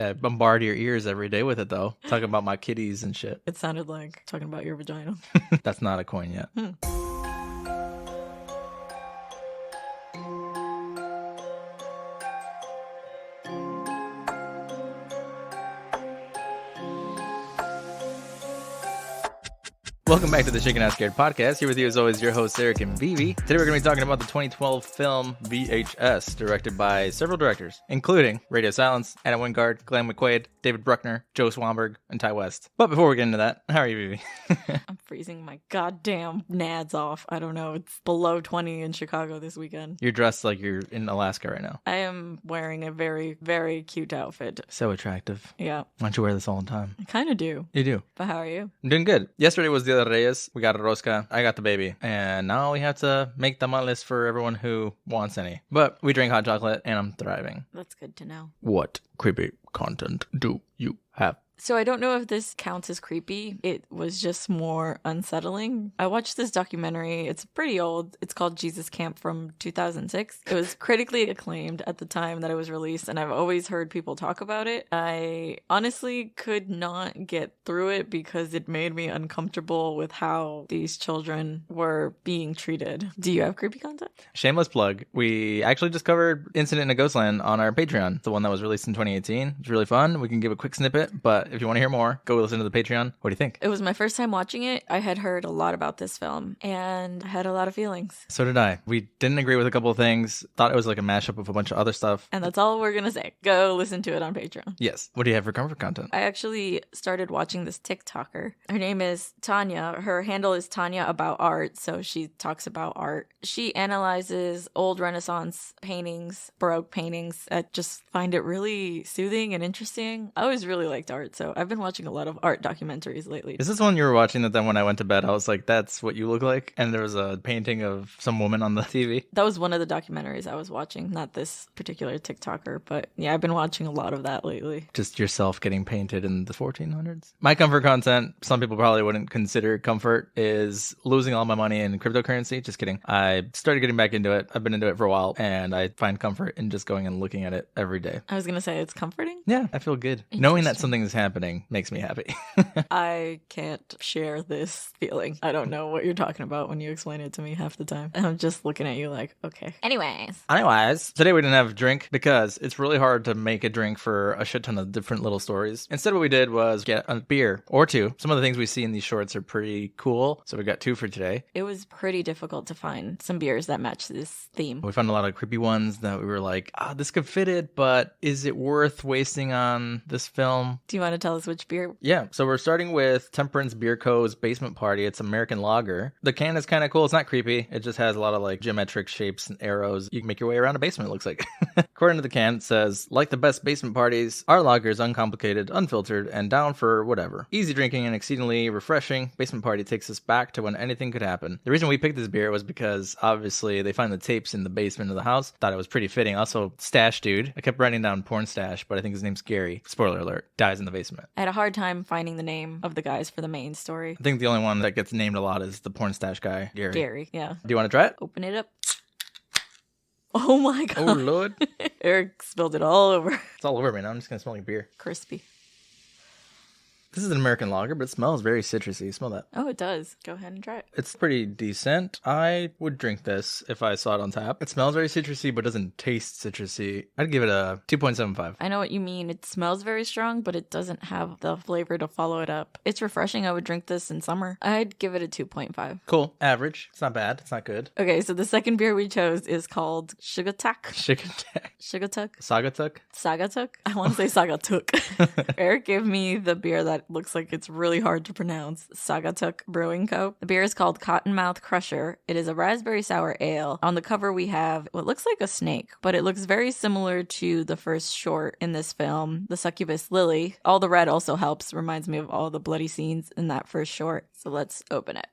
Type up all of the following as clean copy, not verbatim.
I bombard your ears every day with it, though. Talking about my kitties and shit. It sounded like talking about your vagina. That's not a coin yet. Welcome back to the Chicken Ass Scared podcast. Here with you as always, your hosts, Erick and Vivi. Today we're going to be talking about the 2012 film VHS, directed by several directors, including Radio Silence, Anna Wingard, Glenn McQuaid, David Bruckner, Joe Swanberg, and Ty West. But before we get into that, how are you, Vivi? I'm freezing my goddamn nads off. I don't know. It's below 20 in Chicago this weekend. You're dressed like you're in Alaska right now. I am wearing a very, very cute outfit. So attractive. Yeah. Why don't you wear this all the time? I kind of do. You do. But how are you? I'm doing good. Yesterday was Dia de Reyes. We got a rosca. I got the baby. And now we have to make tamales for everyone who wants any. But we drink hot chocolate and I'm thriving. That's good to know. What creepy content do you have? So I don't know if this counts as creepy. It was just more unsettling. I watched this documentary. It's pretty old. It's called Jesus Camp from 2006. It was critically acclaimed at the time that it was released, and I've always heard people talk about it. I honestly could not get through it because it made me uncomfortable with how these children were being treated. Do you have creepy content? Shameless plug. We actually just covered Incident in a Ghostland on our Patreon, the one that was released in 2018. It's really fun. We can give a quick snippet, but if you want to hear more, go listen to the Patreon. What do you think? It was my first time watching it. I had heard a lot about this film and I had a lot of feelings. So did I. We didn't agree with a couple of things. Thought it was like a mashup of a bunch of other stuff. And that's all we're going to say. Go listen to it on Patreon. Yes. What do you have for comfort content? I actually started watching this TikToker. Her name is Tanya. Her handle is Tanya About Art. So she talks about art. She analyzes old Renaissance paintings, Baroque paintings. I just find it really soothing and interesting. I always really liked art. So I've been watching a lot of art documentaries lately. Is this one you were watching that then when I went to bed, I was like, that's what you look like? And there was a painting of some woman on the TV? That was one of the documentaries I was watching, not this particular TikToker. But yeah, I've been watching a lot of that lately. Just yourself getting painted in the 1400s? My comfort content, some people probably wouldn't consider comfort, is losing all my money in cryptocurrency. Just kidding. I started getting back into it. I've been into it for a while, and I find comfort in just going and looking at it every day. I was going to say it's comforting. Yeah, I feel good. Knowing that something is happening makes me happy. I can't share this feeling. I don't know what you're talking about when you explain it to me half the time. I'm just looking at you like, okay. Anyways, today we didn't have a drink because it's really hard to make a drink for a shit ton of different little stories. Instead, what we did was get a beer or two. Some of the things we see in these shorts are pretty cool, so we got two for today. It was pretty difficult to find some beers that match this theme. We found a lot of creepy ones that we were like, this could fit it, but is it worth wasting on this film? Do you want to tell us which beer? Yeah, so we're starting with Temperance Beer Co.'s Basement Party. It's American lager. The can is kind of cool. It's not creepy. It just has a lot of like geometric shapes and arrows. You can make your way around a basement, it looks like. According to the can, it says, like the best basement parties, our lager is uncomplicated, unfiltered, and down for whatever. Easy drinking and exceedingly refreshing. Basement Party takes us back to when anything could happen. The reason we picked this beer was because obviously they find the tapes in the basement of the house. Thought it was pretty fitting. Also, Stash Dude. I kept writing down Porn Stash, but I think his name's Gary. Spoiler alert. Dies in the basement. I had a hard time finding the name of the guys for the main story. I think the only one that gets named a lot is the Porn Stash guy, Gary. Gary, yeah. Do you want to try it? Open it up. Oh my god. Oh lord. Erick spilled it all over. It's all over me now. I'm just going to smell like beer. Crispy. This is an American lager, but it smells very citrusy. Smell that. Oh, it does. Go ahead and try it. It's pretty decent. I would drink this if I saw it on tap. It smells very citrusy, but doesn't taste citrusy. I'd give it a 2.75. I know what you mean. It smells very strong, but it doesn't have the flavor to follow it up. It's refreshing. I would drink this in summer. I'd give it a 2.5. Cool. Average. It's not bad. It's not good. Okay, so the second beer we chose is called Saugatuck. Saugatuck. Saugatuck? Saugatuck? I want to say Saugatuck. Erick gave me the beer that looks like it's really hard to pronounce. Saugatuck Brewing Co. The beer is called Cottonmouth Crusher. It is a raspberry sour ale. On the cover we have what looks like a snake, but it looks very similar to the first short in this film, the succubus Lily. All the red also helps, reminds me of all the bloody scenes in that first short. So let's open it.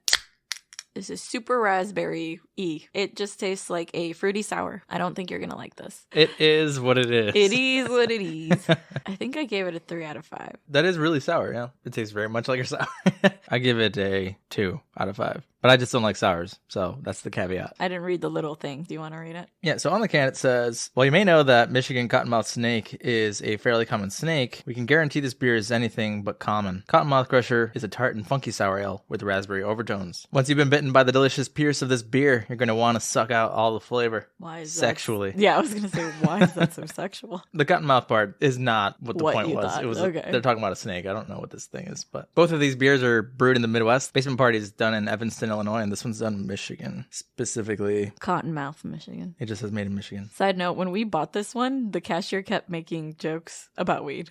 This is super raspberry, E. It just tastes like a fruity sour. I don't think you're going to like this. It is what it is. It is what it is. I think I gave it a 3 out of 5. That is really sour, yeah. It tastes very much like a sour. I give it a 2 out of 5. But I just don't like sours, so that's the caveat. I didn't read the little thing. Do you want to read it? Yeah, so on the can it says, "Well, you may know that Michigan cottonmouth snake is a fairly common snake. We can guarantee this beer is anything but common. Cottonmouth Crusher is a tart and funky sour ale with raspberry overtones. Once you've been bitten by the delicious pierce of this beer, you're going to want to suck out all the flavor." Why is sexually? Yeah, I was going to say, why is that so sexual? The cottonmouth part is not what the point was. Thought. It was okay. They're talking about a snake. I don't know what this thing is, but both of these beers are brewed in the Midwest. Basement Party is done in Evanston, Illinois, and this one's done in Michigan, specifically Cottonmouth, Michigan. It just says made in Michigan. Side note, when we bought this one, the cashier kept making jokes about weed.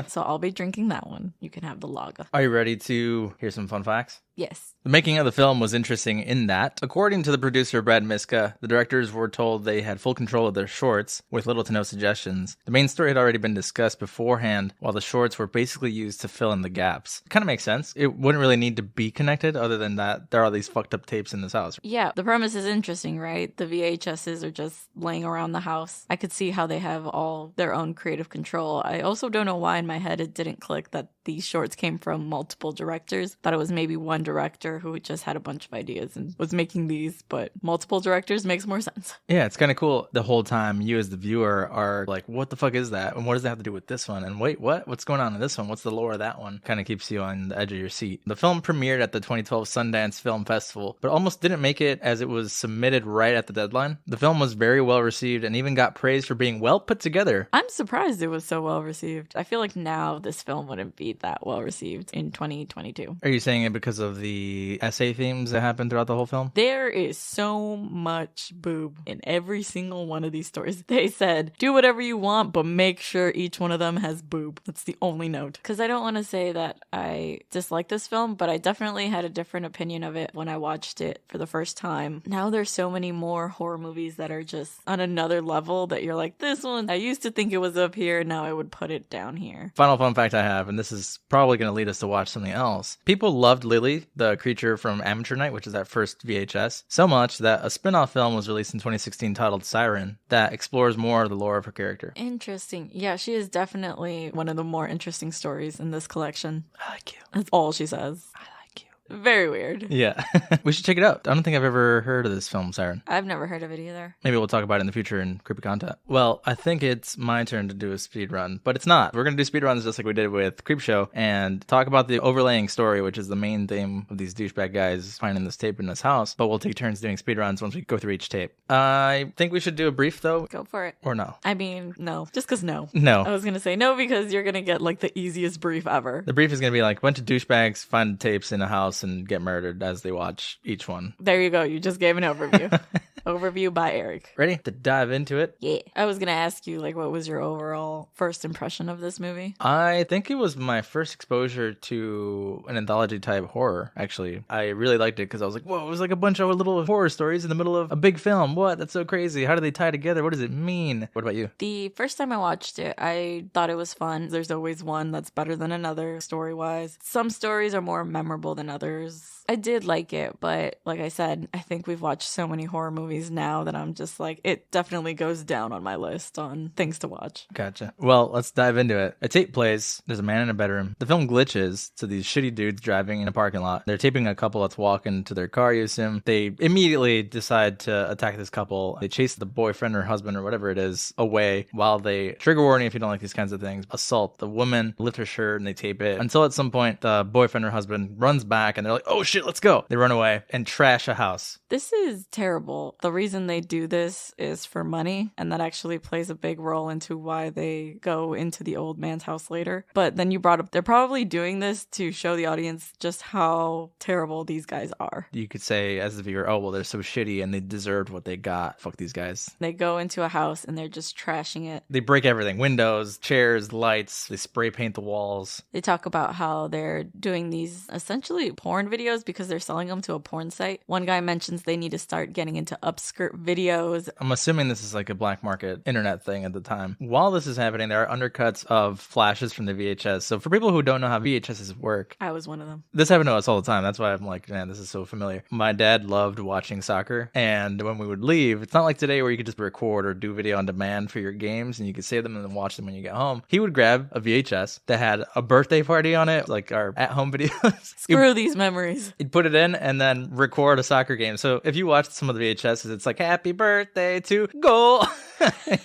So I'll be drinking that one. You can have the lager. Are you ready to hear some fun facts? Yes. The making of the film was interesting in that, according to the producer Brad Miska, the directors were told they had full control of their shorts, with little to no suggestions. The main story had already been discussed beforehand, while the shorts were basically used to fill in the gaps. Kind of makes sense. It wouldn't really need to be connected, other than that there are these fucked up tapes in this house. Yeah, the premise is interesting, right? The VHSs are just laying around the house. I could see how they have all their own creative control. I also don't know why in my head it didn't click that these shorts came from multiple directors. Thought it was maybe one director who just had a bunch of ideas and was making these, but multiple directors makes more sense. Yeah, it's kind of cool. The whole time you as the viewer are like, what the fuck is that? And what does that have to do with this one? And wait, what? What's going on in this one? What's the lore of that one? Kind of keeps you on the edge of your seat. The film premiered at the 2012 Sundance Film Festival, but almost didn't make it as it was submitted right at the deadline. The film was very well received and even got praised for being well put together. I'm surprised it was so well received. I feel like now this film wouldn't be that well received in 2022. Are you saying it because of the essay themes that happen throughout the whole film? There is so much boob in every single one of these stories. They said, do whatever you want, but make sure each one of them has boob. That's the only note. Because I don't want to say that I dislike this film, but I definitely had a different opinion of it when I watched it for the first time. Now there's so many more horror movies that are just on another level that you're like, this one, I used to think it was up here, now I would put it down here. Final fun fact I have, and this is probably going to lead us to watch something else. People loved Lily, the creature from Amateur Night, which is that first VHS, so much that a spin-off film was released in 2016 titled Siren that explores more of the lore of her character. Interesting. Yeah, she is definitely one of the more interesting stories in this collection. I like you. That's all she says. I like you. Very weird. Yeah. We should check it out. I don't think I've ever heard of this film, Siren. I've never heard of it either. Maybe we'll talk about it in the future in creepy content. Well, I think it's my turn to do a speed run, but it's not. We're going to do speed runs just like we did with Creepshow and talk about the overlaying story, which is the main theme of these douchebag guys finding this tape in this house, but we'll take turns doing speed runs once we go through each tape. I think we should do a brief, though. Go for it. Or no? I mean, no. Just because no. No. I was going to say no because you're going to get like the easiest brief ever. The brief is going to be like a bunch of douchebags find tapes in a house and get murdered as they watch each one. There you go. You just gave an overview. Overview by Erick. Ready to dive into it? Yeah. I was going to ask you, like, what was your overall first impression of this movie? I think it was my first exposure to an anthology type horror, actually. I really liked it because I was like, whoa, it was like a bunch of little horror stories in the middle of a big film. What? That's so crazy. How do they tie together? What does it mean? What about you? The first time I watched it, I thought it was fun. There's always one that's better than another story-wise. Some stories are more memorable than others. I did like it, but like I said, I think we've watched so many horror movies now that I'm just like, it definitely goes down on my list on things to watch. Gotcha. Well, let's dive into it. A tape plays. There's a man in a bedroom. The film glitches to these shitty dudes driving in a parking lot. They're taping a couple that's walking to their car, you assume. They immediately decide to attack this couple. They chase the boyfriend or husband or whatever it is away while they, trigger warning if you don't like these kinds of things, assault the woman, lift her shirt, and they tape it until at some point the boyfriend or husband runs back and they're like, oh shit, let's go. They run away and trash a house. This is terrible. The reason they do this is for money, and that actually plays a big role into why they go into the old man's house later. But then you brought up, they're probably doing this to show the audience just how terrible these guys are. You could say as the viewer, oh, well, they're so shitty and they deserved what they got. Fuck these guys. They go into a house and they're just trashing it. They break everything. Windows, chairs, lights. They spray paint the walls. They talk about how they're doing these essentially porn videos because they're selling them to a porn site. One guy mentions they need to start getting into upskirt videos. I'm assuming this is like a black market internet thing at the time. While this is happening, there are undercuts of flashes from the VHS. So for people who don't know how VHSs work, I was one of them. this happened to us all the time. That's why I'm like, man, this is so familiar. My dad loved watching soccer. And when we would leave, it's not like today where you could just record or do video on demand for your games and you could save them and then watch them when you get home. He would grab a VHS that had a birthday party on it, like our at-home videos. Screw these memories. He'd put it in and then record a soccer game. So if you watch some of the VHSs, it's like, happy birthday to goal.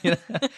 You know?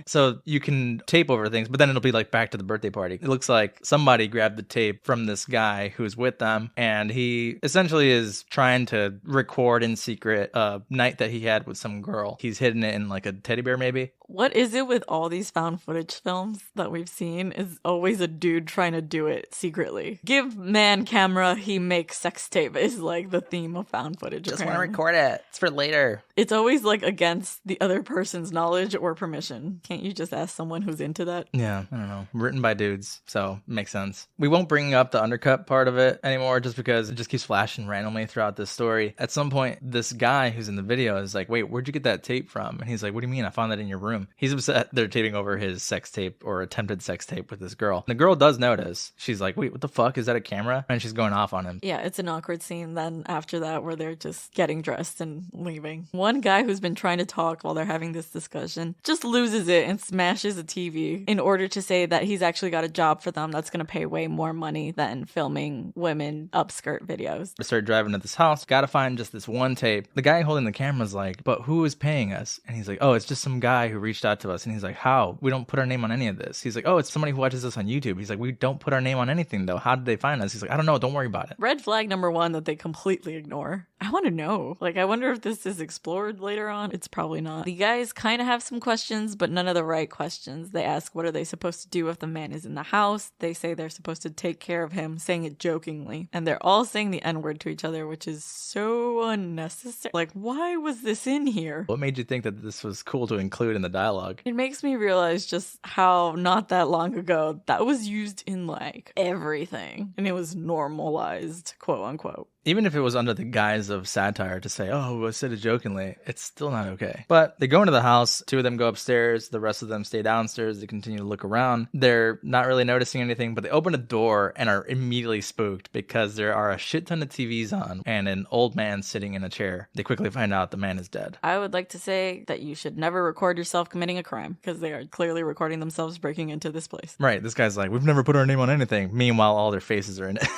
So you can tape over things, but then it'll be like back to the birthday party. It looks like somebody grabbed the tape from this guy who's with them, and he essentially is trying to record in secret a night that he had with some girl. He's hidden it in like a teddy bear, maybe. What is it with all these found footage films that we've seen is always a dude trying to do it secretly. Give man camera, he makes sex tape is like the theme of found footage. Just want to record it. It's for later. It's always like against the other person's knowledge or permission. Can't you just ask someone who's into that? Yeah, I don't know. Written by dudes, so makes sense. We won't bring up the undercut part of it anymore just because it just keeps flashing randomly throughout this story. At some point, this guy who's in the video is like, wait, where'd you get that tape from? And he's like, what do you mean? I found that in your room. He's upset they're taping over his sex tape or attempted sex tape with this girl. And the girl does notice. She's like, wait, what the fuck? Is that a camera? And she's going off on him. Yeah, it's an awkward scene then after that where they're just getting dressed and leaving. One guy who's been trying to talk while they're having this discussion just loses it and smashes a TV in order to say that he's actually got a job for them that's going to pay way more money than filming women upskirt videos. I started driving to this house, gotta find just this one tape. The guy holding the camera's like, but who is paying us? And he's like, oh, it's just some guy who reached out to us. And he's like, how? We don't put our name on any of this. He's like, oh, it's somebody who watches us on YouTube. He's like, we don't put our name on anything though. How did they find us? He's like, I don't know. Don't worry about it. Red flag number one that they completely ignore. I want to know. Like, I wonder if this is explored later on. It's probably not. The guys kind of have some questions, but none of the right questions. They ask, what are they supposed to do if the man is in the house? They say they're supposed to take care of him, saying it jokingly. And they're all saying the N-word to each other, which is so unnecessary. Like, why was this in here? What made you think that this was cool to include in the dialogue? It makes me realize just how not that long ago that was used in like everything. And it was normalized, quote unquote. Even if it was under the guise of satire to say, oh, I said it jokingly, it's still not okay. But they go into the house. Two of them go upstairs. The rest of them stay downstairs. They continue to look around. They're not really noticing anything, but they open a door and are immediately spooked because there are a shit ton of TVs on and an old man sitting in a chair. They quickly find out the man is dead. I would like to say that you should never record yourself committing a crime because they are clearly recording themselves breaking into this place. Right. This guy's like, we've never put our name on anything. Meanwhile, all their faces are in it.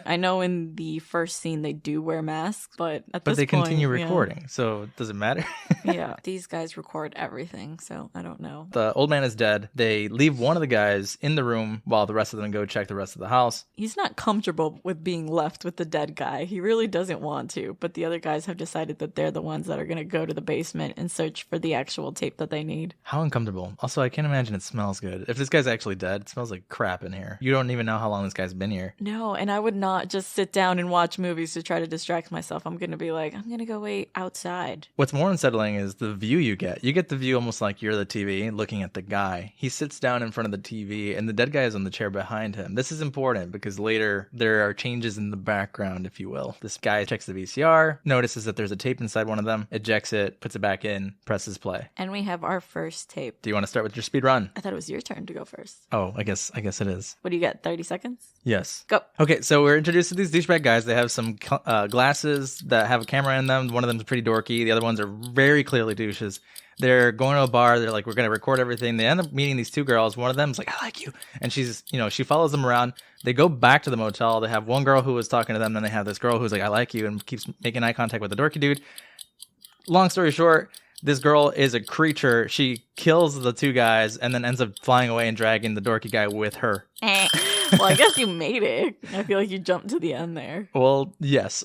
I know in the first scene they do wear masks, but at this point... But they continue recording, yeah. So does it matter? Yeah, these guys record everything, so I don't know. The old man is dead. They leave one of the guys in the room while the rest of them go check the rest of the house. He's not comfortable with being left with the dead guy. He really doesn't want to, but the other guys have decided that they're the ones that are going to go to the basement and search for the actual tape that they need. How uncomfortable. Also, I can't imagine it smells good. If this guy's actually dead, it smells like crap in here. You don't even know how long this guy's been here. No, and I would not just sit down and watch movies to try to distract myself. I'm going to be like, I'm going to go wait outside. What's more unsettling is the view you get. You get the view almost like you're the TV looking at the guy. He sits down in front of the TV and the dead guy is on the chair behind him. This is important because later there are changes in the background, if you will. This guy checks the VCR, notices that there's a tape inside one of them, ejects it, puts it back in, presses play. And we have our first tape. Do you want to start with your speed run? I thought it was your turn to go first. Oh, I guess it is. What do you get, 30 seconds? Yes. Go. Okay, so we're introduced to these douchebag guys. They have some glasses that have a camera in them. One of them is pretty dorky. The other ones are very clearly douches. They're going to a bar. They're like, we're going to record everything. They end up meeting these two girls. One of them's like, I like you. And she's, she follows them around. They go back to the motel. They have one girl who was talking to them. Then they have this girl who's like, I like you, and keeps making eye contact with the dorky dude. Long story short, this girl is a creature. She kills the two guys and then ends up flying away and dragging the dorky guy with her. Well, I guess you made it. I feel like you jumped to the end there. Well, yes.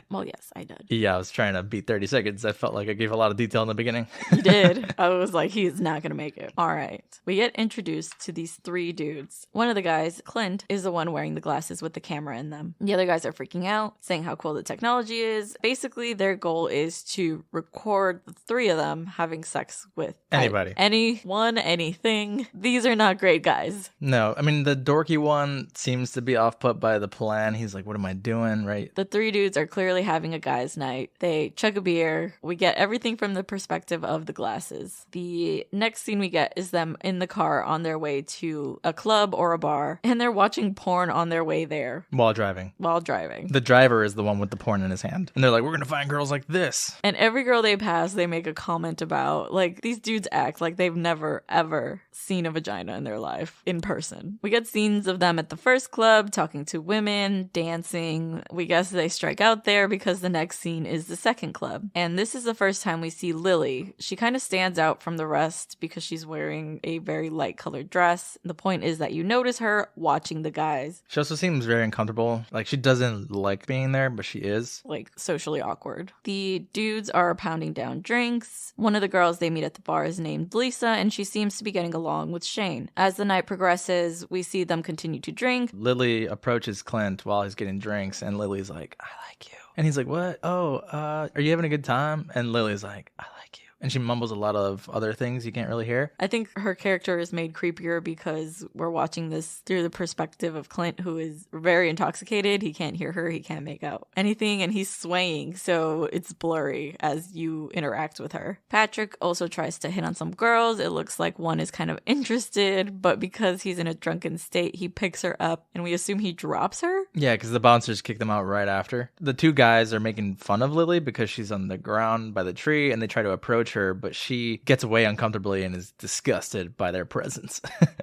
Well, yes, I did. Yeah, I was trying to beat 30 seconds. I felt like I gave a lot of detail in the beginning. You did. I was like, he's not going to make it. All right. We get introduced to these three dudes. One of the guys, Clint, is the one wearing the glasses with the camera in them. The other guys are freaking out, saying how cool the technology is. Basically, their goal is to record the three of them having sex with anybody. Anyone, anything. These are not great guys. No, I mean, the dorky dorky one seems to be off put by the plan. He's like, what am I doing? Right. The three dudes are clearly having a guy's night. They chug a beer. We get everything from the perspective of the glasses. The next scene we get is them in the car on their way to a club or a bar, and they're watching porn on their way there. While driving. The driver is the one with the porn in his hand. And they're like, we're going to find girls like this. And every girl they pass, they make a comment about. Like, these dudes act like they've never, ever seen a vagina in their life in person. We get scenes of them at the first club, talking to women, dancing. We guess they strike out there because the next scene is the second club. And this is the first time we see Lily. She kind of stands out from the rest because she's wearing a very light colored dress. The point is that you notice her watching the guys. She also seems very uncomfortable. Like, she doesn't like being there, but she is. Like, socially awkward. The dudes are pounding down drinks. One of the girls they meet at the bar is named Lisa, and she seems to be getting along with Shane. As the night progresses, we see them continue to drink. Lily approaches Clint while he's getting drinks, and Lily's like, I like you. And he's like, what? Oh, are you having a good time? And Lily's like, I like you. And she mumbles a lot of other things you can't really hear. I think her character is made creepier because we're watching this through the perspective of Clint, who is very intoxicated. He can't hear her. He can't make out anything, and he's swaying, so it's blurry as you interact with her. Patrick also tries to hit on some girls. It looks like one is kind of interested, but because he's in a drunken state, he picks her up, and we assume he drops her? Yeah, because the bouncers kick them out right after. The two guys are making fun of Lily because she's on the ground by the tree, and they try to approach her, but she gets away uncomfortably and is disgusted by their presence.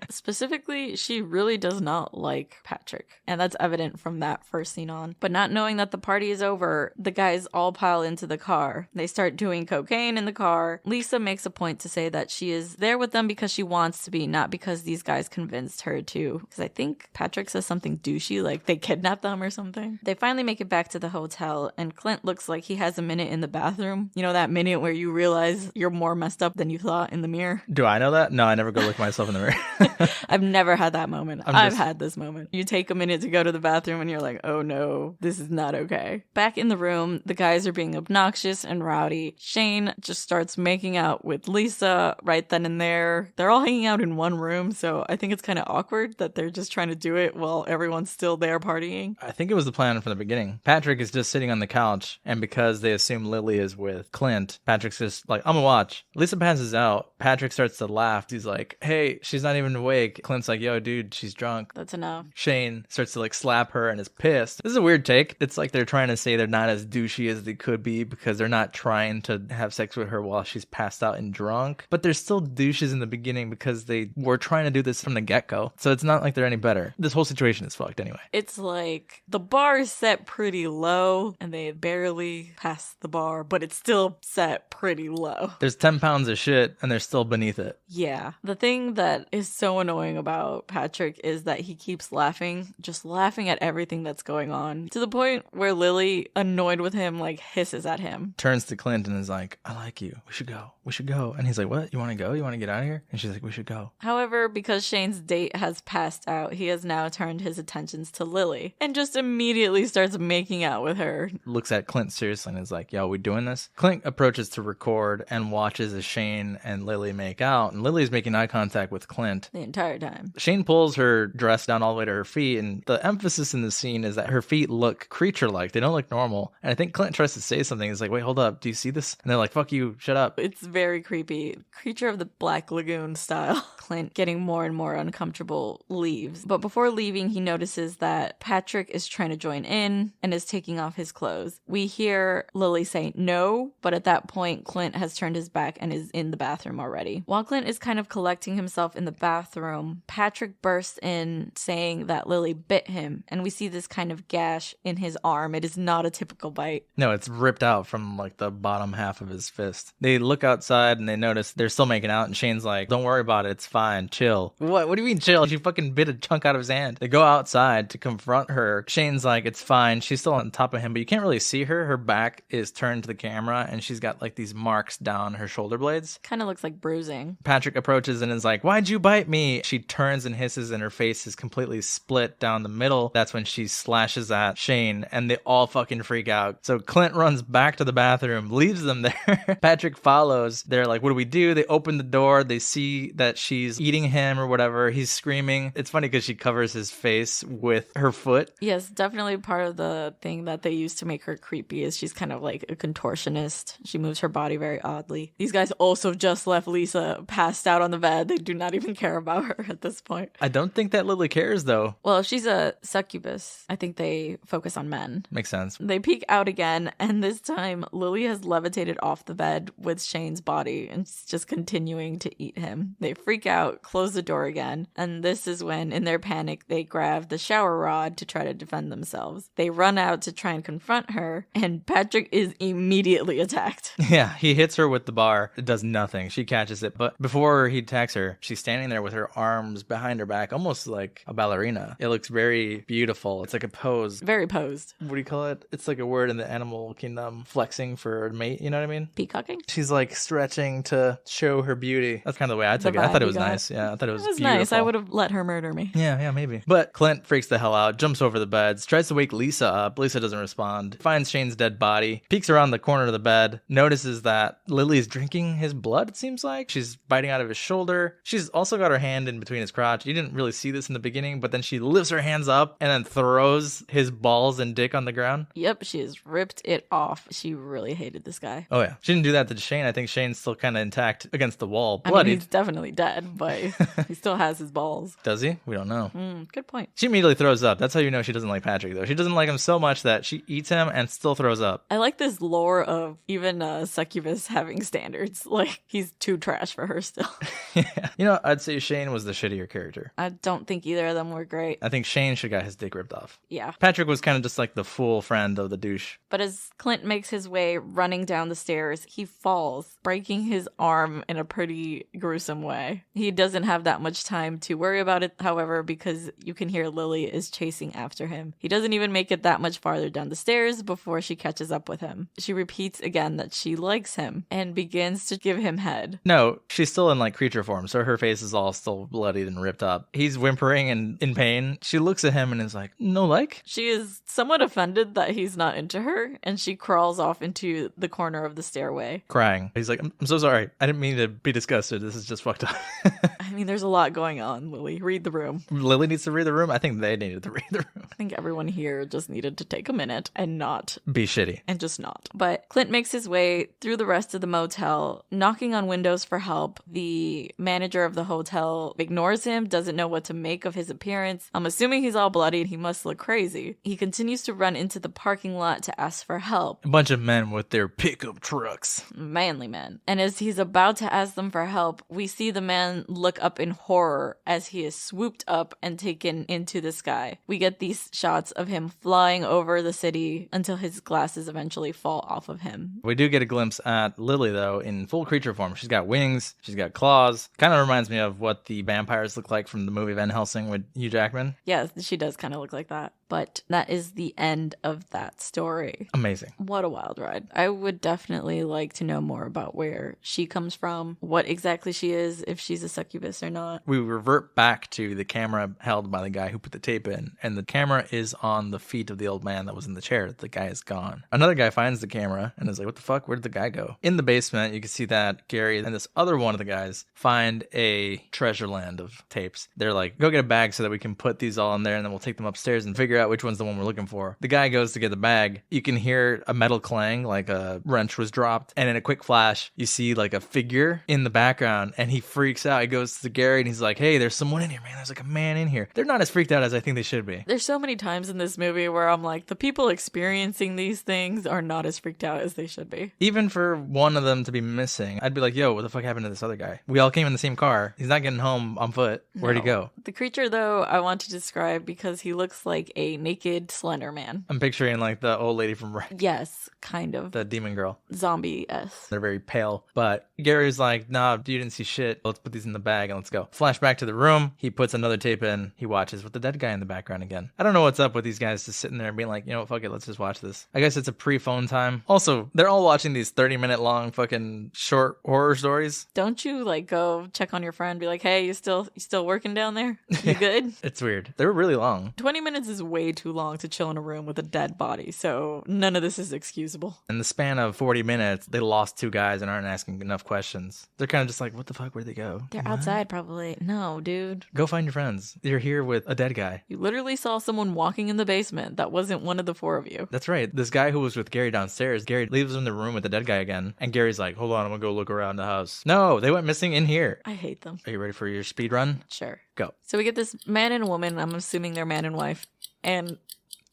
Specifically, she really does not like Patrick, and that's evident from that first scene on. But not knowing that the party is over, the guys all pile into the car. They start doing cocaine in the car. Lisa makes a point to say that she is there with them because she wants to be, not because these guys convinced her to. Because I think Patrick says something douchey, like they kidnapped them or something. They finally make it back to the hotel, and Clint looks like he has a minute in the bathroom. You know, that minute where you realize you're more messed up than you thought in the mirror? Do I know that? No, I never go look myself in the mirror. I've never had that moment. I've had this moment. You take a minute to go to the bathroom and you're like, oh no, this is not okay. Back in the room, the guys are being obnoxious and rowdy. Shane just starts making out with Lisa right then and there. They're all hanging out in one room, so I think it's kind of awkward that they're just trying to do it while everyone's still there partying. I think it was the plan from the beginning. Patrick is just sitting on the couch, and because they assume Lily is with Clint, Patrick's just like, I'm gonna watch. Lisa passes out. Patrick starts to laugh. He's like, hey, she's not even awake. Clint's like, yo, dude, she's drunk. That's enough. Shane starts to like slap her and is pissed. This is a weird take. It's like they're trying to say they're not as douchey as they could be because they're not trying to have sex with her while she's passed out and drunk. But they're still douches in the beginning because they were trying to do this from the get-go. So it's not like they're any better. This whole situation is fucked anyway. It's like the bar is set pretty low and they barely passed the bar, but it's still set pretty low. There's 10 pounds of shit and they're still beneath it. Yeah. The thing that is so annoying about Patrick is that he keeps laughing, just laughing at everything that's going on, to the point where Lily, annoyed with him, like hisses at him. Turns to Clint and is like, I like you. We should go. We should go. And he's like, what? You want to go? You want to get out of here? And she's like, we should go. However, because Shane's date has passed out, he has now turned his attentions to Lily and just immediately starts making out with her. Looks at Clint seriously and is like, yo, we doing this? Clint approaches to record and watches as Shane and Lily make out, and Lily's making eye contact with Clint the entire time. Shane pulls her dress down all the way to her feet, and the emphasis in the scene is that her feet look creature-like. They don't look normal. And I think Clint tries to say something. He's like, wait, hold up. Do you see this? And they're like, fuck you. Shut up. It's very creepy. Creature of the Black Lagoon style. Clint, getting more and more uncomfortable, leaves. But before leaving, he notices that Patrick is trying to join in and is taking off his clothes. We hear Lily say no, but at that point, Clint has turned his back and is in the bathroom already. While Clint is kind of collecting himself in the bathroom, Patrick bursts in saying that Lily bit him, and we see this kind of gash in his arm. It is not a typical bite. No, it's ripped out from like the bottom half of his fist. They look outside and they notice they're still making out, and Shane's like, don't worry about it, it's fine, chill. What do you mean chill? She fucking bit a chunk out of his hand. They go outside to confront confront her, Shane's like, it's fine. She's still on top of him, but you can't really see her. Her back is turned to the camera, and she's got like these marks down her shoulder blades. Kind of looks like bruising. Patrick approaches and is like, why'd you bite me? She turns and hisses, and her face is completely split down the middle. That's when she slashes at Shane, and they all fucking freak out. So Clint runs back to the bathroom, leaves them there. Patrick follows. They're like, what do? They open the door. They see that she's eating him or whatever. He's screaming. It's funny because she covers his face with her foot. Yes, definitely part of the thing that they use to make her creepy is she's kind of like a contortionist. She moves her body very oddly. These guys also just left Lisa passed out on the bed. They do not even care about her at this point. I don't think that Lily cares, though. Well, if she's a succubus, I think they focus on men. Makes sense. They peek out again, and this time Lily has levitated off the bed with Shane's body and is just continuing to eat him. They freak out, close the door again, and this is when, in their panic, they grab the shower rod to try to defend themselves. They run out to try and confront her, and Patrick is immediately attacked. Yeah, he hits her with the bar. It does nothing. She catches it, but before he attacks her, she's standing there with her arms behind her back, almost like a ballerina. It looks very beautiful. It's like a pose. Very posed. What do you call it? It's like a word in the animal kingdom, flexing for a mate, you know what I mean? Peacocking? She's like stretching to show her beauty. That's kind of the way I took it. I thought it was nice. Yeah, I thought it was beautiful. Nice. I would have let her murder me. Yeah, maybe. But Clint freaks the hell out, jumps over the beds, tries to wake Lisa up. Lisa doesn't respond. Finds Shane's dead body, peeks around the corner of the bed, notices that Lily's drinking his blood, it seems like. She's biting out of his shoulder. She's also got her hand in between his crotch. You didn't really see this in the beginning, but then she lifts her hands up and then throws his balls and dick on the ground. Yep, she has ripped it off. She really hated this guy. Oh, yeah. She didn't do that to Shane. I think Shane's still kind of intact against the wall. I mean, he's definitely dead, but he still has his balls. Does he? We don't know. Good point. She immediately throws up. That's how you know she doesn't like Patrick, though. She doesn't like him so much that she eats him and still throws up. I like this lore of even succubus having standards. Like, he's too trash for her still. Yeah. You know, I'd say Shane was the shittier character. I don't think either of them were great. I think Shane should have got his dick ripped off. Yeah. Patrick was kind of just like the fool friend of the douche. But as Clint makes his way running down the stairs, he falls, breaking his arm in a pretty gruesome way. He doesn't have that much time to worry about it, however, because you can hear Lily is chasing after him. He doesn't even make it that much farther down the stairs before she catches up with him. She repeats again that she likes him and begins to give him head. No, she's still in like creature form, so her face is all still bloodied and ripped up. He's whimpering and in pain. She looks at him and is like, no like? She is somewhat offended that he's not into her, and she crawls off into the corner of the stairway. Crying. He's like, I'm so sorry. I didn't mean to be disgusted. This is just fucked up. I mean, there's a lot going on, Lily. Read the room. Lily needs to read the room? I think they needed to read the room. I think everyone here just needed to take a minute and not be shitty. And just not. But Clint makes his way through the rest of the motel, knocking on windows for help. The manager of the hotel ignores him, doesn't know what to make of his appearance. I'm assuming he's all bloody and he must look crazy. He continues to run into the parking lot to ask for help. A bunch of men with their pickup trucks. Manly men. And as he's about to ask them for help, we see the man look up in horror as he is swooped up and taken into the sky. We get these shots of him flying over the city until his glasses eventually fall off of him. We do get a glimpse at Lily, though, in full creature form. She's got wings. She's got claws. Kind of reminds me of what the vampires look like from the movie Van Helsing with Hugh Jackman. Yeah, she does kind of look like that. But that is the end of that story. Amazing. What a wild ride. I would definitely like to know more about where she comes from, what exactly she is, if she's a succubus or not. We revert back to the camera held by the guy who put the tape in, and the camera is on the feet of the old man that was in the chair. The guy is gone. Another guy finds the camera and is like, what the fuck? Where did the guy go? In the basement, you can see that Gary and this other one of the guys find a treasure land of tapes. They're like, go get a bag so that we can put these all in there, and then we'll take them upstairs and figure out which one's the one we're looking for. The guy goes to get the bag. You can hear a metal clang, like a wrench was dropped. And in a quick flash, you see like a figure in the background, and he freaks out. He goes to Gary and he's like, hey, there's someone in here, man. There's like a man in here. They're not as freaked out as I think they should be. There's so many times in this movie where I'm like, the people experiencing these things are not as freaked out as they should be. Even for one of them to be missing, I'd be like, yo, what the fuck happened to this other guy? We all came in the same car. He's not getting home on foot. Where'd he go? The creature, though, I want to describe because he looks like a a naked Slender Man. I'm picturing like the old lady from Yes, kind of. the demon girl. Zombie-esque. They're very pale. But Gary's like, nah, you didn't see shit. Let's put these in the bag and let's go. Flashback to the room. He puts another tape in. He watches with the dead guy in the background again. I don't know what's up with these guys just sitting there and being like, you know what, fuck it, let's just watch this. I guess it's a pre-phone time. Also, they're all watching these 30-minute long fucking short horror stories. Don't you like go check on your friend, be like, hey, you still working down there? You good? It's weird. They were really long. 20 minutes is way too long to chill in a room with a dead body, so none of this is excusable. In the span of 40 minutes, they lost 2 guys and aren't asking enough questions. They're kind of just like, what the fuck, where'd they go? They're What? outside probably. No, dude. Go find your friends. You're here with a dead guy. You literally saw someone walking in the basement. That wasn't one of the 4 of you. That's right. This guy who was with Gary downstairs, Gary leaves him in the room with the dead guy again. And Gary's like, hold on, I'm gonna go look around the house. No, they went missing in here. I hate them. Are you ready for your speed run? Sure. Go. So we get this man and woman. I'm assuming they're man and wife. And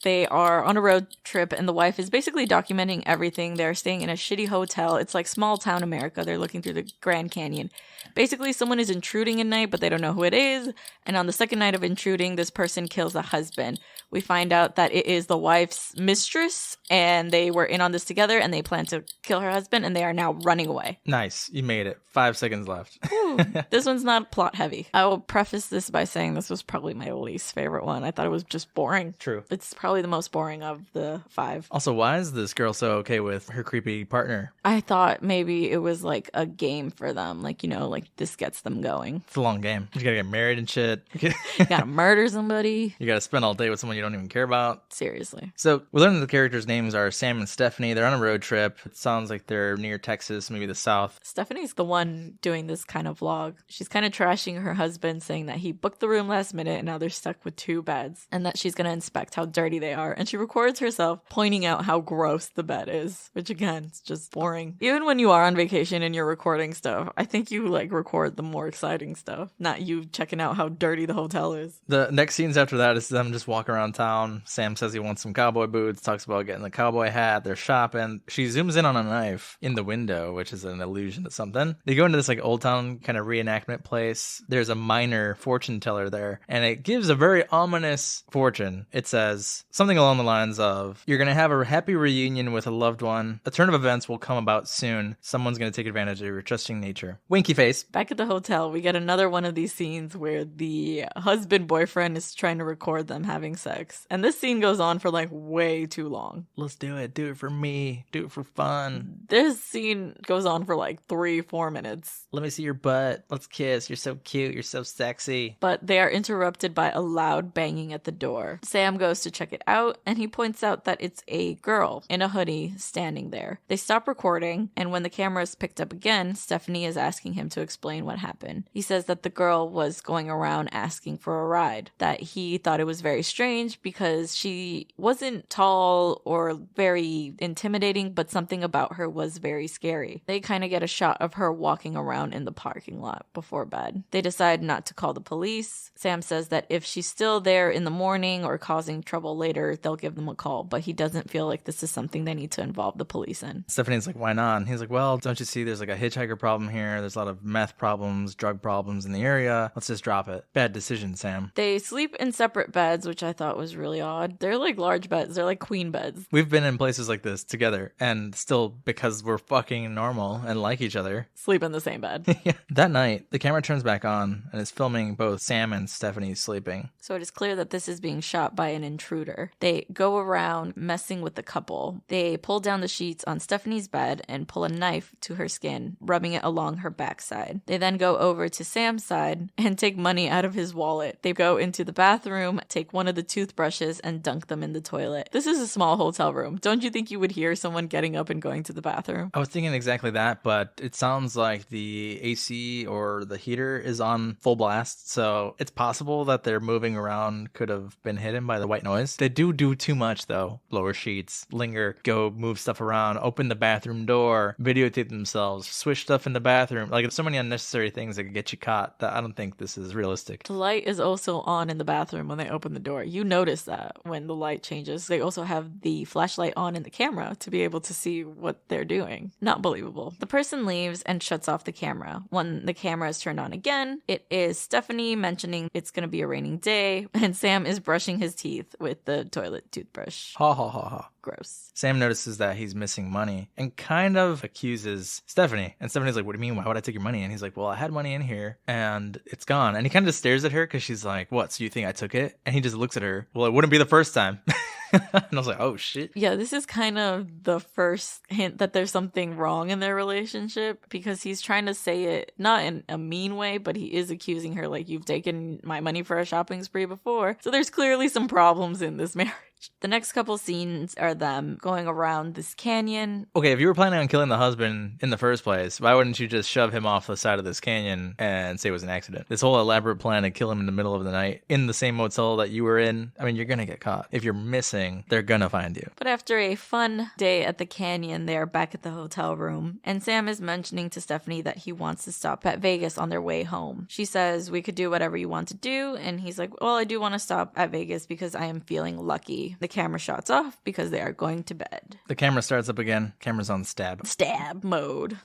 they are on a road trip, and the wife is basically documenting everything. They're staying in a shitty hotel. It's like small town America. They're looking through the Grand Canyon. Basically, someone is intruding at night, but they don't know who it is. And on the second night of intruding, this person kills the husband. We find out that it is the wife's mistress, and they were in on this together, and they plan to kill her husband, and they are now running away. Nice. You made it. 5 seconds left. Ooh, this one's not plot heavy. I will preface this by saying this was probably my least favorite one. I thought it was just boring. True. It's probably the most boring of the 5. Also, why is this girl so okay with her creepy partner? I thought maybe it was like a game for them. Like, you know, like this gets them going. It's a long game. You gotta get married and shit. You gotta murder somebody. You gotta spend all day with someone you don't even care about. Seriously. So we learned that the characters' names are Sam and Stephanie. They're on a road trip. It sounds like they're near Texas, maybe the South. Stephanie's the one doing this kind of vlog. She's kind of trashing her husband, saying that he booked the room last minute and now they're stuck with 2 beds, and that she's gonna inspect how dirty they are. And she records herself pointing out how gross the bed is, which again, it's just boring. Even when you are on vacation and you're recording stuff, I think you like record the more exciting stuff, not you checking out how dirty the hotel is. The next scenes after that is them just walking around town. Sam says he wants some cowboy boots, talks about getting the cowboy hat. They're shopping. She zooms in on a knife in the window, which is an allusion to something. They go into this like old town kind of reenactment place. There's a minor fortune teller there, and it gives a very ominous fortune. It says something along the lines of, you're going to have a happy reunion with a loved one. A turn of events will come about soon. Someone's going to take advantage of your trusting nature. Winky face. Back at the hotel, we get another one of these scenes where the husband-boyfriend is trying to record them having sex. And this scene goes on for like way too long. Let's do it. Do it for me. Do it for fun. This scene goes on for like 3-4 minutes. Let me see your butt. Let's kiss. You're so cute. You're so sexy. But they are interrupted by a loud banging at the door. Sam goes to check it out, and he points out that it's a girl in a hoodie standing there. They stop recording, and when the camera is picked up again, Stephanie is asking him to explain what happened. He says that the girl was going around asking for a ride, that he thought it was very strange because she wasn't tall or very intimidating, but something about her was very scary. They kind of get a shot of her walking around in the parking lot before bed. They decide not to call the police. Sam says that if she's still there in the morning or causing trouble later, they'll give them a call, but he doesn't feel like this is something they need to involve the police in. Stephanie's like, why not? And he's like, well, don't you see there's like a hitchhiker problem here? There's a lot of meth problems, drug problems in the area. Let's just drop it. Bad decision, Sam. They sleep in separate beds, which I thought was really odd. They're like large beds. They're like queen beds. We've been in places like this together, and still, because we're fucking normal and like each other, sleep in the same bed. Yeah. That night, the camera turns back on and is filming both Sam and Stephanie sleeping. So it is clear that this is being shot by an intruder. They go around messing with the couple. They pull down the sheets on Stephanie's bed and pull a knife to her skin, rubbing it along her backside. They then go over to Sam's side and take money out of his wallet. They go into the bathroom, take one of the toothbrushes, and dunk them in the toilet. This is a small hotel room. Don't you think you would hear someone getting up and going to the bathroom? I was thinking exactly that, but it sounds like the AC or the heater is on full blast, so it's possible that their moving around could have been hidden by the white noise. They do too much, though. Lower sheets, linger, go move stuff around, open the bathroom door, videotape themselves, swish stuff in the bathroom. Like, it's so many unnecessary things that could get you caught that I don't think this is realistic. The light is also on in the bathroom when they open the door. You notice that when the light changes. They also have the flashlight on in the camera to be able to see what they're doing. Not believable. The person leaves and shuts off the camera. When the camera is turned on again, it is Stephanie mentioning it's going to be a raining day, and Sam is brushing his teeth with the toilet toothbrush. Ha ha ha ha. Gross. Sam notices that he's missing money and kind of accuses Stephanie. And Stephanie's like, what do you mean? Why would I take your money? And he's like, well, I had money in here and it's gone. And he kind of stares at her because she's like, what? So you think I took it? And he just looks at her. Well, it wouldn't be the first time. And I was like, oh shit. Yeah, this is kind of the first hint that there's something wrong in their relationship, because he's trying to say it not in a mean way, but he is accusing her like, you've taken my money for a shopping spree before. So there's clearly some problems in this marriage. The next couple scenes are them going around this canyon. Okay, if you were planning on killing the husband in the first place, why wouldn't you just shove him off the side of this canyon and say it was an accident? This whole elaborate plan to kill him in the middle of the night in the same motel that you were in, I mean, you're gonna get caught. If you're missing, they're gonna find you. But after a fun day at the canyon, they're back at the hotel room, and Sam is mentioning to Stephanie that he wants to stop at Vegas on their way home. She says, we could do whatever you want to do, and he's like, well, I do want to stop at Vegas because I am feeling lucky. The camera shots off because they are going to bed. The camera starts up again. Camera's on stab. Stab mode.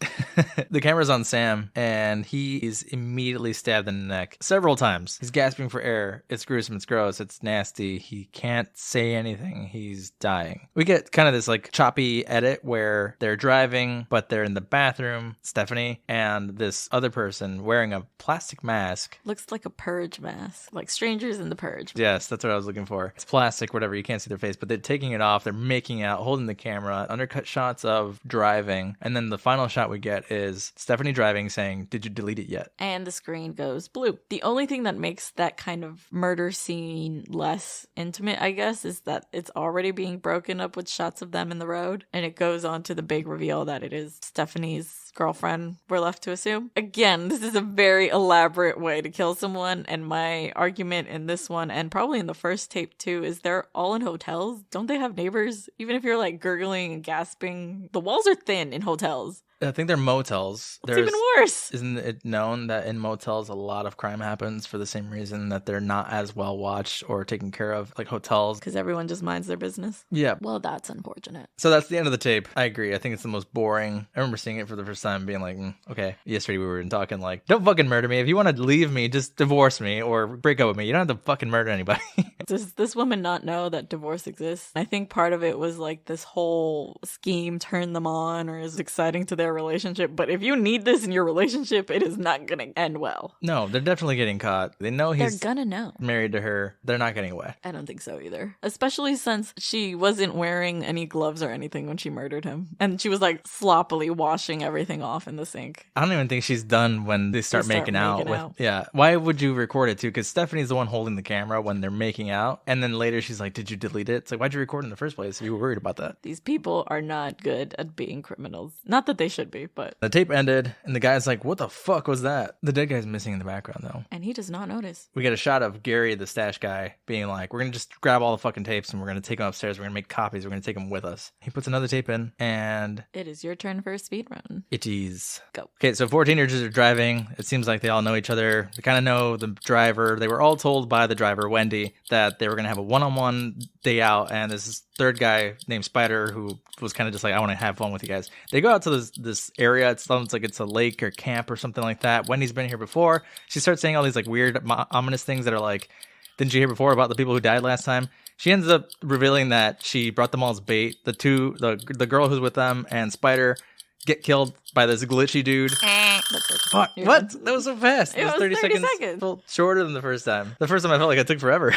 The camera's on Sam, and he is immediately stabbed in the neck several times. He's gasping for air. It's gruesome. It's gross. It's nasty. He can't say anything. He's dying. We get kind of this like choppy edit where they're driving, but they're in the bathroom, Stephanie, and this other person wearing a plastic mask. Looks like a purge mask. Like Strangers in the Purge. Yes, that's what I was looking for. It's plastic, whatever. You can't see their face, but they're taking it off. They're making out, holding the camera, undercut shots of driving. And then the final shot we get is Stephanie driving saying, did you delete it yet? And the screen goes blue. The only thing that makes that kind of murder scene less intimate, I guess, is that it's already being broken up with shots of them in the road. And it goes on to the big reveal that it is Stephanie's girlfriend, we're left to assume. Again, this is a very elaborate way to kill someone, and my argument in this one, and probably in the first tape too, is they're all in hotels. Don't they have neighbors? Even if you're like gurgling and gasping, the walls are thin in hotels. I think they're motels. It's even worse. Isn't it known that in motels a lot of crime happens for the same reason that they're not as well watched or taken care of, like hotels? Because everyone just minds their business? Yeah. Well, that's unfortunate. So that's the end of the tape. I agree. I think it's the most boring. I remember seeing it for the first time being like, okay. Yesterday we were talking like, don't fucking murder me. If you want to leave me, just divorce me or break up with me. You don't have to fucking murder anybody. Does this woman not know that divorce exists? I think part of it was like this whole scheme turned them on or is exciting to their relationship. But if you need this in your relationship, it is not going to end well. No, they're definitely getting caught. They know he's They're gonna know. married to her. They're not getting away. I don't think so either. Especially since she wasn't wearing any gloves or anything when she murdered him. And she was like sloppily washing everything off in the sink. I don't even think she's done when they start making out. Yeah. Why would you record it too? Because Stephanie's the one holding the camera when they're making out. And then later she's like, did you delete it? It's like, why'd you record it in the first place if you were worried about that? These people are not good at being criminals. Not that they should be, but... The tape ended and the guy's like, what the fuck was that? The dead guy's missing in the background though. And he does not notice. We get a shot of Gary, the stash guy, being like, we're going to just grab all the fucking tapes and we're going to take them upstairs. We're going to make copies. We're going to take them with us. He puts another tape in and... It is your turn for a speed run. It is. Go. Okay, so 4 teenagers are driving. It seems like they all know each other. They kind of know the driver. They were all told by the driver, Wendy, that they were going to have a one-on-one day out. And this third guy named Spider, who was kind of just like, I want to have fun with you guys. They go out to this area. It sounds like it's a lake or camp or something like that. Wendy's been here before. She starts saying all these like weird, ominous things that are like, didn't you hear before about the people who died last time? She ends up revealing that she brought them all as bait. The girl who's with them and Spider get killed by this glitchy dude. Fuck, what? That was so fast. It was 30 seconds. Well, shorter than the first time. The first time I felt like it took forever.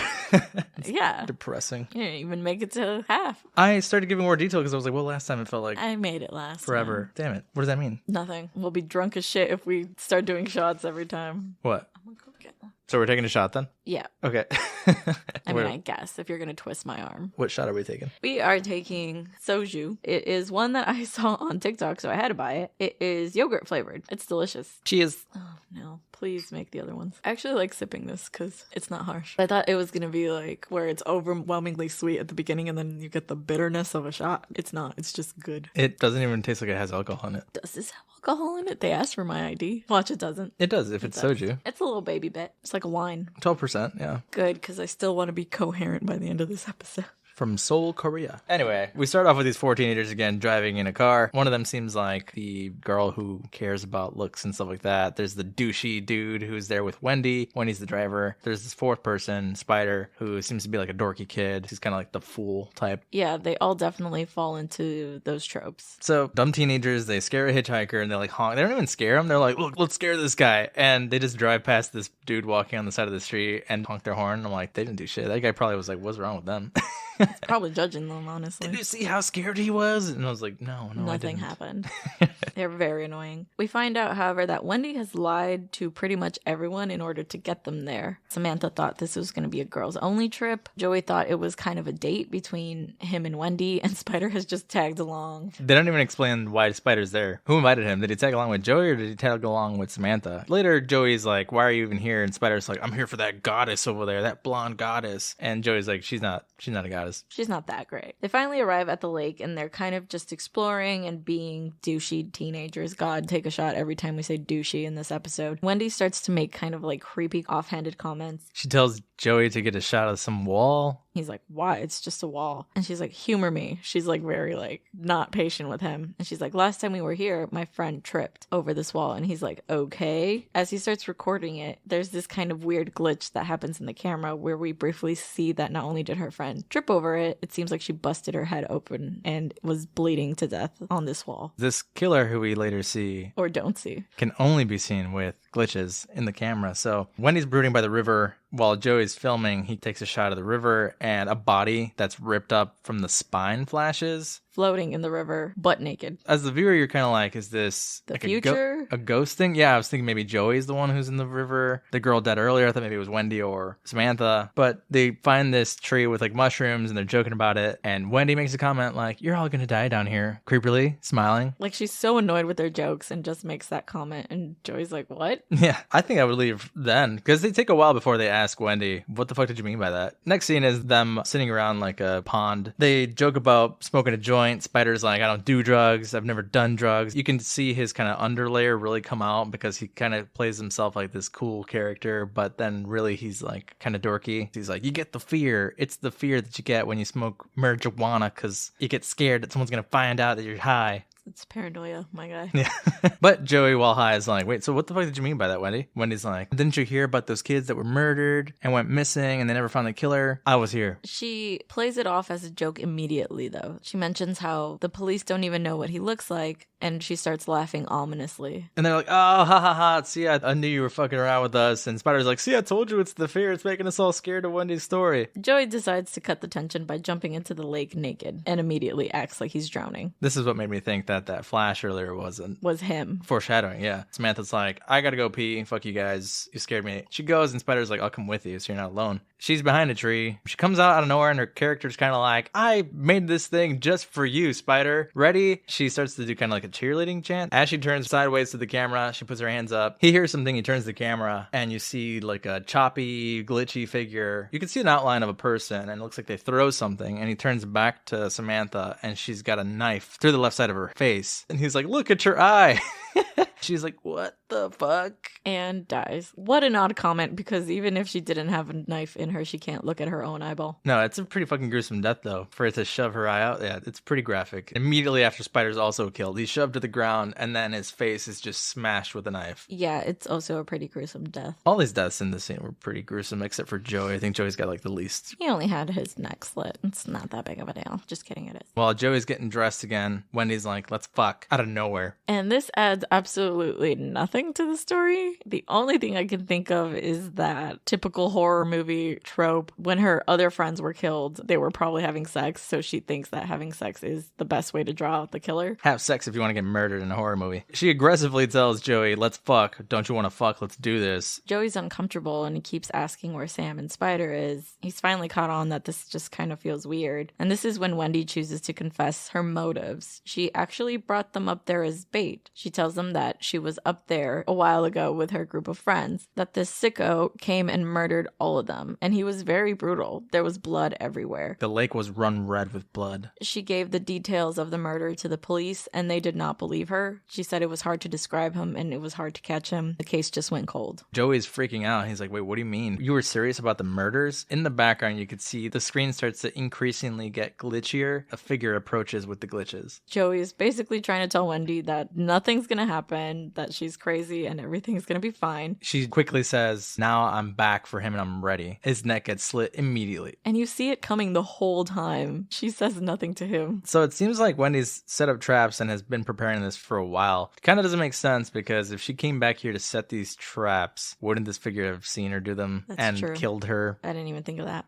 Yeah. Depressing. You didn't even make it to half. I started giving more detail because I was like, well, last time it felt like... I made it last forever. time. Damn it. What does that mean? Nothing. We'll be drunk as shit if we start doing shots every time. What? I'm gonna go get one. So we're taking a shot then? Yeah. Okay. I mean, I guess if you're going to twist my arm. What shot are we taking? We are taking soju. It is one that I saw on TikTok, so I had to buy it. It is yogurt flavored. It's delicious. Cheers. Oh, no. Please make the other ones. I actually like sipping this because it's not harsh. I thought it was going to be like where it's overwhelmingly sweet at the beginning and then you get the bitterness of a shot. It's not. It's just good. It doesn't even taste like it has alcohol in it. Does this have alcohol? alcohol in it? They asked for my ID. Watch, it doesn't. It does if it's soju. It's a little baby bit. It's like a wine. 12%, yeah. Good, because I still want to be coherent by the end of this episode. From Seoul, Korea. Anyway, we start off with these 4 teenagers again driving in a car. One of them seems like the girl who cares about looks and stuff like that. There's the douchey dude who's there with Wendy. Wendy's the driver. There's this 4th person, Spider, who seems to be like a dorky kid. He's kind of like the fool type. Yeah, they all definitely fall into those tropes. So, dumb teenagers, they scare a hitchhiker and they like honk. They don't even scare him. They're like, look, let's scare this guy. And they just drive past this dude walking on the side of the street and honk their horn. I'm like, they didn't do shit. That guy probably was like, what's wrong with them? It's probably judging them, honestly. Did you see how scared he was? And I was like, no, Nothing happened. They're very annoying. We find out, however, that Wendy has lied to pretty much everyone in order to get them there. Samantha thought this was going to be a girls only trip. Joey thought it was kind of a date between him and Wendy, and Spider has just tagged along. They don't even explain why Spider's there. Who invited him? Did he tag along with Joey or did he tag along with Samantha? Later, Joey's like, why are you even here? And Spider's like, I'm here for that goddess over there, that blonde goddess. And Joey's like, she's not a goddess. She's not that great. They finally arrive at the lake and they're kind of just exploring and being douchey teenagers. God, take a shot every time we say douchey in this episode. Wendy starts to make kind of like creepy offhanded comments. She tells Joey to get a shot of some wall. He's like, why? It's just a wall. And she's like, humor me. She's like very like not patient with him. And she's like, last time we were here, my friend tripped over this wall. And he's like, okay. As he starts recording it, there's this kind of weird glitch that happens in the camera where we briefly see that not only did her friend trip over it, it seems like she busted her head open and was bleeding to death on this wall. This killer who we later see, or don't see, can only be seen with glitches in the camera. So Wendy's brooding by the river while Joey's filming. He takes a shot of the river and a body that's ripped up from the spine flashes, floating in the river, butt naked. As the viewer, you're kind of like, is this the like future? A ghost thing? Yeah, I was thinking maybe Joey's the one who's in the river. The girl dead earlier, I thought maybe it was Wendy or Samantha. But they find this tree with like mushrooms and they're joking about it. And Wendy makes a comment like, you're all gonna die down here. Creepily, smiling. Like she's so annoyed with their jokes and just makes that comment. And Joey's like, what? Yeah, I think I would leave then. Because they take a while before they ask Wendy, what the fuck did you mean by that? Next scene is them sitting around like a pond. They joke about smoking a joint. Spider's like, I don't do drugs. I've never done drugs. You can see his kind of underlayer really come out because he kind of plays himself like this cool character, but then really he's like kind of dorky. He's like, you get the fear. It's the fear that you get when you smoke marijuana because you get scared that someone's going to find out that you're high. It's paranoia, my guy. Yeah. But Joey, while high, is like, wait, so what the fuck did you mean by that, Wendy? Wendy's like, didn't you hear about those kids that were murdered and went missing and they never found the killer? I was here. She plays it off as a joke immediately, though. She mentions how the police don't even know what he looks like, and she starts laughing ominously. And they're like, oh, ha ha ha, see, I knew you were fucking around with us. And Spider's like, see, I told you it's the fear. It's making us all scared of Wendy's story. Joey decides to cut the tension by jumping into the lake naked and immediately acts like he's drowning. This is what made me think that flash earlier was him. Foreshadowing, yeah. Samantha's like, I gotta go pee. Fuck you guys. You scared me. She goes and Spider's like, I'll come with you so you're not alone. She's behind a tree. She comes out of nowhere and her character's kind of like, I made this thing just for you, Spider. Ready? She starts to do kind of like a cheerleading chant. As she turns sideways to the camera, she puts her hands up. He hears something. He turns the camera and you see like a choppy, glitchy figure. You can see an outline of a person and it looks like they throw something. And he turns back to Samantha and she's got a knife through the left side of her face. And he's like, look at your eye. She's like, what the fuck? And dies. What an odd comment, because even if she didn't have a knife in her, she can't look at her own eyeball. No, it's a pretty fucking gruesome death, though. For it to shove her eye out, yeah, it's pretty graphic. Immediately after Spider's also killed, he's shoved to the ground, and then his face is just smashed with a knife. Yeah, it's also a pretty gruesome death. All these deaths in this scene were pretty gruesome, except for Joey. I think Joey's got, like, the least. He only had his neck slit. It's not that big of a deal. Just kidding, it is. While Joey's getting dressed again, Wendy's like, let's fuck, out of nowhere. And this adds absolutely nothing to the story. The only thing I can think of is that typical horror movie trope. When her other friends were killed, they were probably having sex, so she thinks that having sex is the best way to draw out the killer. Have sex if you want to get murdered in a horror movie. She aggressively tells Joey, let's fuck. Don't you want to fuck? Let's do this. Joey's uncomfortable and he keeps asking where Sam and Spider is. He's finally caught on that this just kind of feels weird. And this is when Wendy chooses to confess her motives. She actually brought them up there as bait. She tells them that she was up there a while ago with her group of friends, that this sicko came and murdered all of them, and he was very brutal. There was blood everywhere. The lake was run red with blood. She gave the details of the murder to the police, and they did not believe her. She said it was hard to describe him, and it was hard to catch him. The case just went cold. Joey's freaking out. He's like, wait, what do you mean? You were serious about the murders? In the background, you could see the screen starts to increasingly get glitchier. A figure approaches with the glitches. Joey is basically trying to tell Wendy that nothing's gonna happen, that she's crazy, and everything's gonna be fine. She quickly says, now I'm back for him and I'm ready. His neck gets slit immediately. And you see it coming the whole time. She says nothing to him. So it seems like Wendy's set up traps and has been preparing this for a while. It kind of doesn't make sense because if she came back here to set these traps, wouldn't this figure have seen her do them and true. Killed her? I didn't even think of that.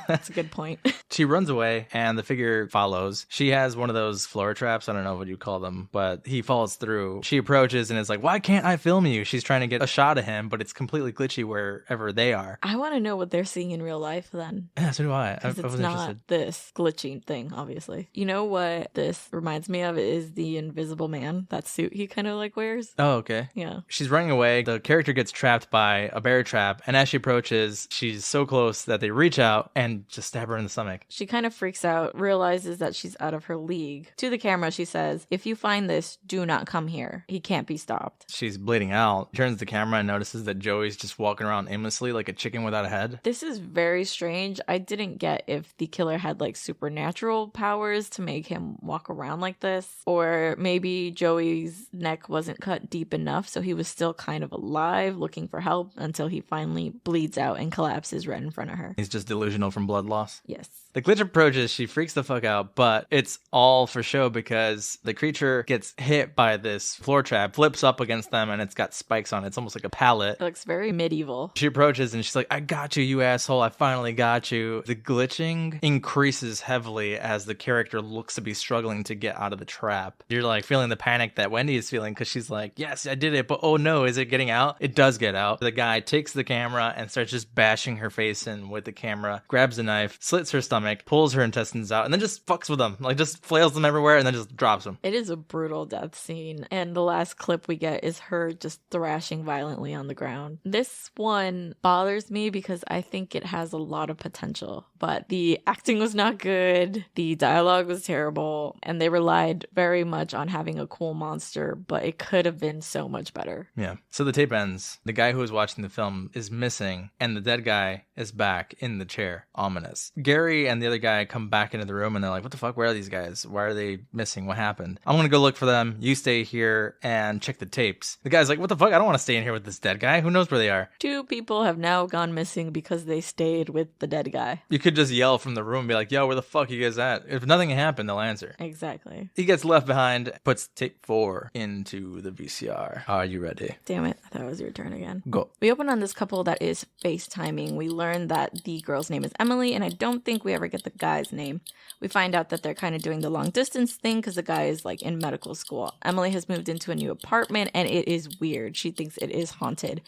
That's a good point. She runs away and the figure follows. She has one of those floor traps. I don't know what you call them, but he falls through. She approaches and is like, why can't I film you? She's trying to get a shot of him, but it's completely glitchy wherever they are. I want to know what they're seeing in real life then. Yeah, so do I. Because it's not this glitching thing, obviously. You know what this reminds me of is the Invisible Man, that suit he kind of like wears. Oh, okay. Yeah. She's running away. The character gets trapped by a bear trap, and as she approaches, she's so close that they reach out and just stab her in the stomach. She kind of freaks out, realizes that she's out of her league. To the camera, she says, if you find this, do not come here. He can't be stopped. She's bleeding out, turns the camera and notices that Joey's just walking around aimlessly like a chicken without a head. This is very strange. I didn't get if the killer had like supernatural powers to make him walk around like this, or maybe Joey's neck wasn't cut deep enough, so he was still kind of alive looking for help until he finally bleeds out and collapses right in front of her. He's just delusional from blood loss. Yes. The glitch approaches, she freaks the fuck out, but it's all for show because the creature gets hit by this floor trap, flips up against them, and it's got spikes on it. It's almost like a pallet. It looks very medieval. She approaches and she's like, I got you, you asshole. I finally got you. The glitching increases heavily as the character looks to be struggling to get out of the trap. You're like feeling the panic that Wendy is feeling because she's like, yes, I did it, but oh no, is it getting out? It does get out. The guy takes the camera and starts just bashing her face in with the camera, grabs a knife, slits her stomach, pulls her intestines out, and then just fucks with them. Like, just flails them everywhere and then just drops them. It is a brutal death scene, and the last clip we get is her just thrashing violently on the ground. This one bothers me because I think it has a lot of potential, but the acting was not good, the dialogue was terrible, and they relied very much on having a cool monster, but it could have been so much better. Yeah. So the tape ends. The guy who was watching the film is missing, and the dead guy is back in the chair. Ominous. Gary and the other guy come back into the room and they're like, what the fuck? Where are these guys? Why are they missing? What happened? I'm gonna go look for them. You stay here and check the tapes. The guy's like, what the fuck? I don't want to stay in here with this dead guy. Who knows where they are? 2 people have now gone missing because they stayed with the dead guy. You could just yell from the room and be like, yo, where the fuck you guys at? If nothing happened, they'll answer. Exactly. He gets left behind, puts tape 4 into the VCR. Are you ready? Damn it. I thought it was your turn again. Go. We open on this couple that is FaceTiming. We learn that the girl's name is Emily, and I don't think we ever get the guy's name. We find out that they're kind of doing the long distance thing because the guy is like in medical school. Emily has moved into a new apartment and it is weird. She thinks it is haunted.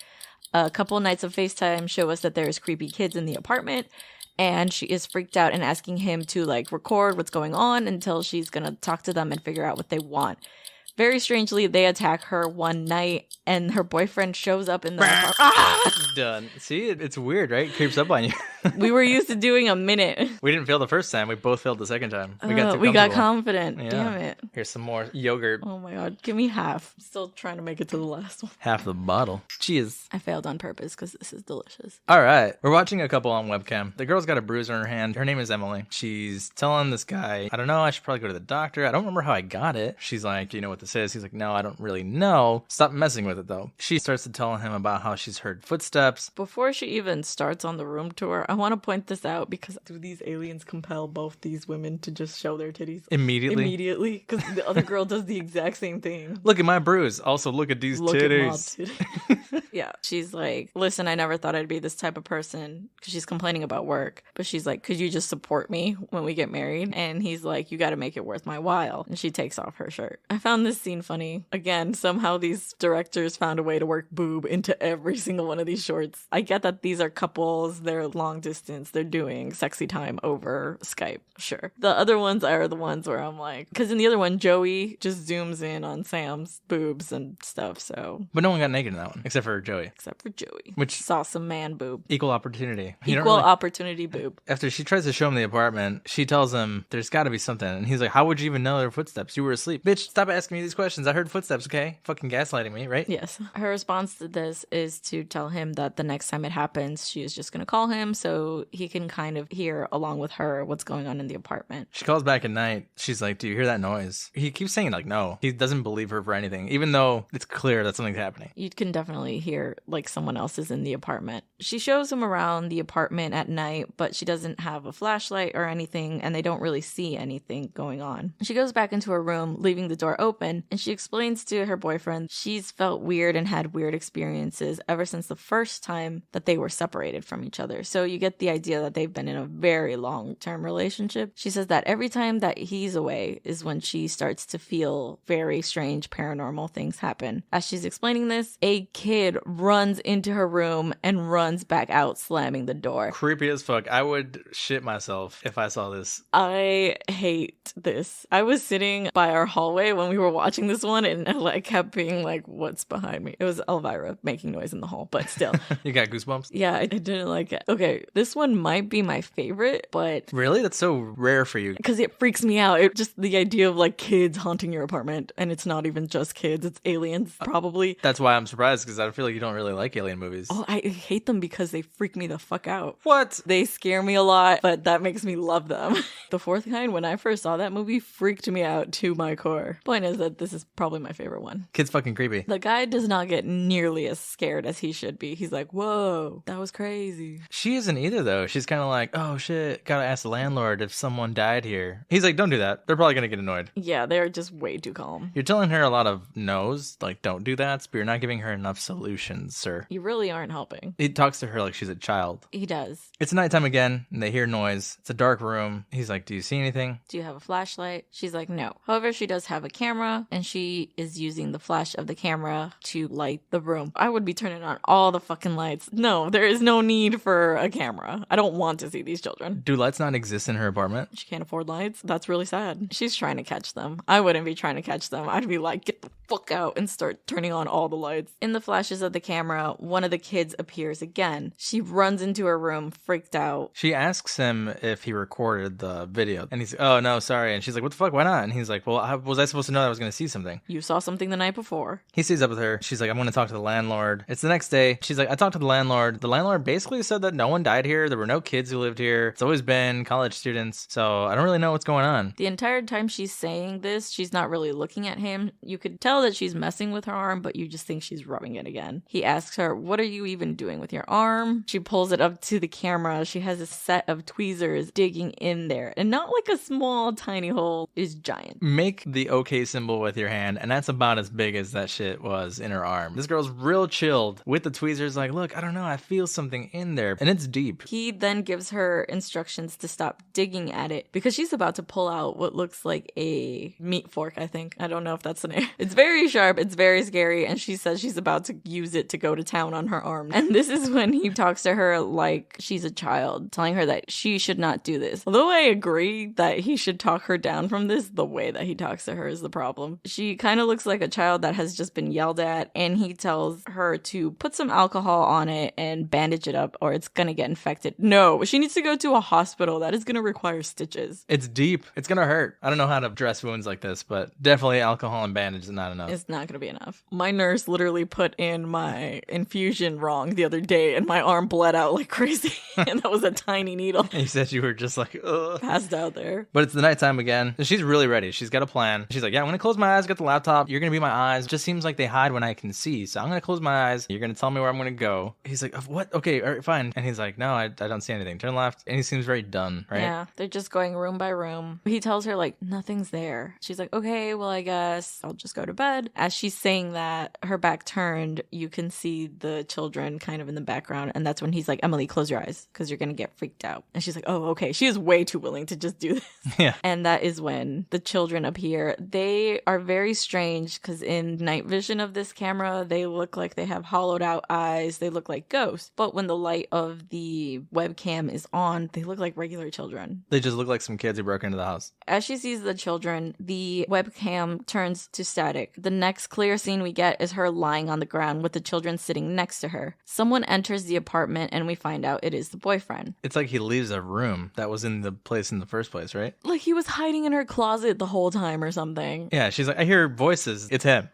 A couple nights of FaceTime show us that there's creepy kids in the apartment, and she is freaked out and asking him to like record what's going on until she's gonna talk to them and figure out what they want. Very strangely, they attack her one night, and her boyfriend shows up in the apartment. Done. See, it's weird, right? It creeps up on you. We were used to doing a minute. We didn't fail the first time. We both failed the second time. We got confident. Yeah. Damn it. Here's some more yogurt. Oh my god. Give me half. I'm still trying to make it to the last one. Half the bottle. Cheers. I failed on purpose because this is delicious. All right. We're watching a couple on webcam. The girl's got a bruise on her hand. Her name is Emily. She's telling this guy, I don't know, I should probably go to the doctor. I don't remember how I got it. She's like, do you know what this is? He's like, no, I don't really know. Stop messing with it, though. She starts to tell him about how she's heard footsteps. Before she even starts on the room tour, I want to point this out because do these aliens compel both these women to just show their titties? Immediately? Because the other girl does the exact same thing. Look at my bruise. Also, look at these titties. Yeah. She's like, listen, I never thought I'd be this type of person, because she's complaining about work. But she's like, could you just support me when we get married? And he's like, you got to make it worth my while. And she takes off her shirt. I found this scene funny. Again, somehow these directors found a way to work boob into every single one of these shorts. I get that these are couples, they're long long distance. They're doing sexy time over Skype. Sure. The other ones are the ones where I'm like, because in the other one, Joey just zooms in on Sam's boobs and stuff. So, But no one got naked in that one, except for Joey. except for Joey, Which saw some man boob. equal opportunity. You don't Equal really- opportunity boob. After she tries to show him the apartment, she tells him there's got to be something. And he's like, how would you even know there were footsteps? You were asleep. Bitch, stop asking me these questions. I heard footsteps, okay? Fucking gaslighting me, right? Yes. Her response to this is to tell him that the next time it happens, she is just going to call him so he can kind of hear along with her what's going on in the apartment. She calls back at night. She's like, do you hear that noise? He keeps saying like, no. He doesn't believe her for anything, even though it's clear that something's happening. You can definitely hear like someone else is in the apartment. She shows him around the apartment at night, but she doesn't have a flashlight or anything, and they don't really see anything going on. She goes back into her room, leaving the door open, and she explains to her boyfriend she's felt weird and had weird experiences ever since the first time that they were separated from each other. So you get the idea that they've been in a very long-term relationship. She says that every time that he's away is when she starts to feel very strange paranormal things happen. As she's explaining this, a kid runs into her room and runs back out, slamming the door. Creepy as fuck. I would shit myself if I saw this. I hate this. I was sitting by our hallway when we were watching this one, and I like kept being like, what's behind me? It was Elvira making noise in the hall, but still. You got goosebumps? Yeah, I didn't like it. Okay, this one might be my favorite, but Really? That's so rare for you. because it freaks me out. It just the idea of like kids haunting your apartment, and it's not even just kids, it's aliens probably. That's why I'm surprised, because I feel like you don't really like alien movies. Oh, I hate them because they freak me the fuck out. What? They scare me a lot, but that makes me love them. The Fourth Kind, when I first saw that movie, freaked me out to my core. Point is that this is probably my favorite one. Kid's fucking creepy. The guy does not get nearly as scared as he should be. He's like, whoa, that was crazy. She isn't either, though. She's kind of like, oh shit, gotta ask the landlord if someone died here. He's like, don't do that. They're probably gonna get annoyed. Yeah, they're just way too calm. You're telling her a lot of no's, like don't do that, but you're not giving her enough solutions, sir. You really aren't helping. He talks to her like she's a child. He does. It's nighttime again, and they hear noise. It's a dark room. He's like, do you see anything? Do you have a flashlight? She's like, no. However, she does have a camera, and she is using the flash of the camera to light the room. I would be turning on all the fucking lights. No, there is no need for a camera. I don't want to see these children. Do lights not exist in her apartment? She can't afford lights? That's really sad. She's trying to catch them. I wouldn't be trying to catch them. I'd be like, get the fuck out and start turning on all the lights. In the flashes of the camera, one of the kids appears again. She runs into her room, freaked out. She asks him if he recorded the video, and he's, oh no, sorry. And she's like, what the fuck, why not? And he's like, well, how was I supposed to know that I was going to see something? You saw something the night before. He stays up with her. She's like, I'm going to talk to the landlord. It's the next day. She's like, I talked to the landlord. The landlord basically said that no one died here. There were no kids who lived here. It's always been college students. So I don't really know what's going on. The entire time she's saying this, she's not really looking at him. You could tell that she's messing with her arm, but you just think she's rubbing it again. He asks her, what are you even doing with your arm? She pulls it up to the camera. She has a set of tweezers digging in there, and not like a small tiny hole, is giant. Make the OK symbol with your hand, and that's about as big as that shit was in her arm. This girl's real chilled with the tweezers, like, look, I don't know, I feel something in there, and it's deep. He then gives her instructions to stop digging at it because she's about to pull out what looks like a meat fork, I think. I don't know if that's the name. It's very sharp, it's very scary, and she says she's about to use it to go to town on her arm. And this is when he talks to her like she's a child, telling her that she should not do this. Although I agree that he should talk her down from this, the way that he talks to her is the problem. She kind of looks like a child that has just been yelled at, and he tells her to put some alcohol on it and bandage it up or it's gonna get infected. No, she needs to go to a hospital. That is gonna require stitches. It's deep. It's gonna hurt. I don't know how to dress wounds like this, but definitely alcohol and bandage is not enough. It's not gonna be enough. My nurse literally put in my infusion wrong the other day and my arm bled out like crazy. And that was a tiny needle. And you said you were just like, ugh. Passed out there. But it's the nighttime again. And she's really ready. She's got a plan. She's like, yeah, I'm going to close my eyes, get the laptop. You're going to be my eyes. It just seems like they hide when I can see. So I'm going to close my eyes. You're going to tell me where I'm going to go. He's like, what? Okay, all right, fine. And he's like, no, I don't see anything. Turn left. And he seems very done, right? Yeah, they're just going room by room. He tells her, like, nothing's there. She's like, okay, well, I guess I'll just go to bed. bed. As she's saying that, her back turned, you can see the children kind of in the background. And that's when he's like, Emily, close your eyes because you're going to get freaked out. And she's like, oh, okay. She is way too willing to just do this. Yeah. And that is when the children appear. They are very strange because in night vision of this camera, they look like they have hollowed out eyes. They look like ghosts. But when the light of the webcam is on, they look like regular children. They just look like some kids who broke into the house. As she sees the children, the webcam turns to static. The next clear scene we get is her lying on the ground with the children sitting next to her. Someone enters the apartment and we find out it is the boyfriend. It's like he leaves a room that was in the place in the first place, right? Like he was hiding in her closet the whole time or something. Yeah, she's like, I hear voices. It's him.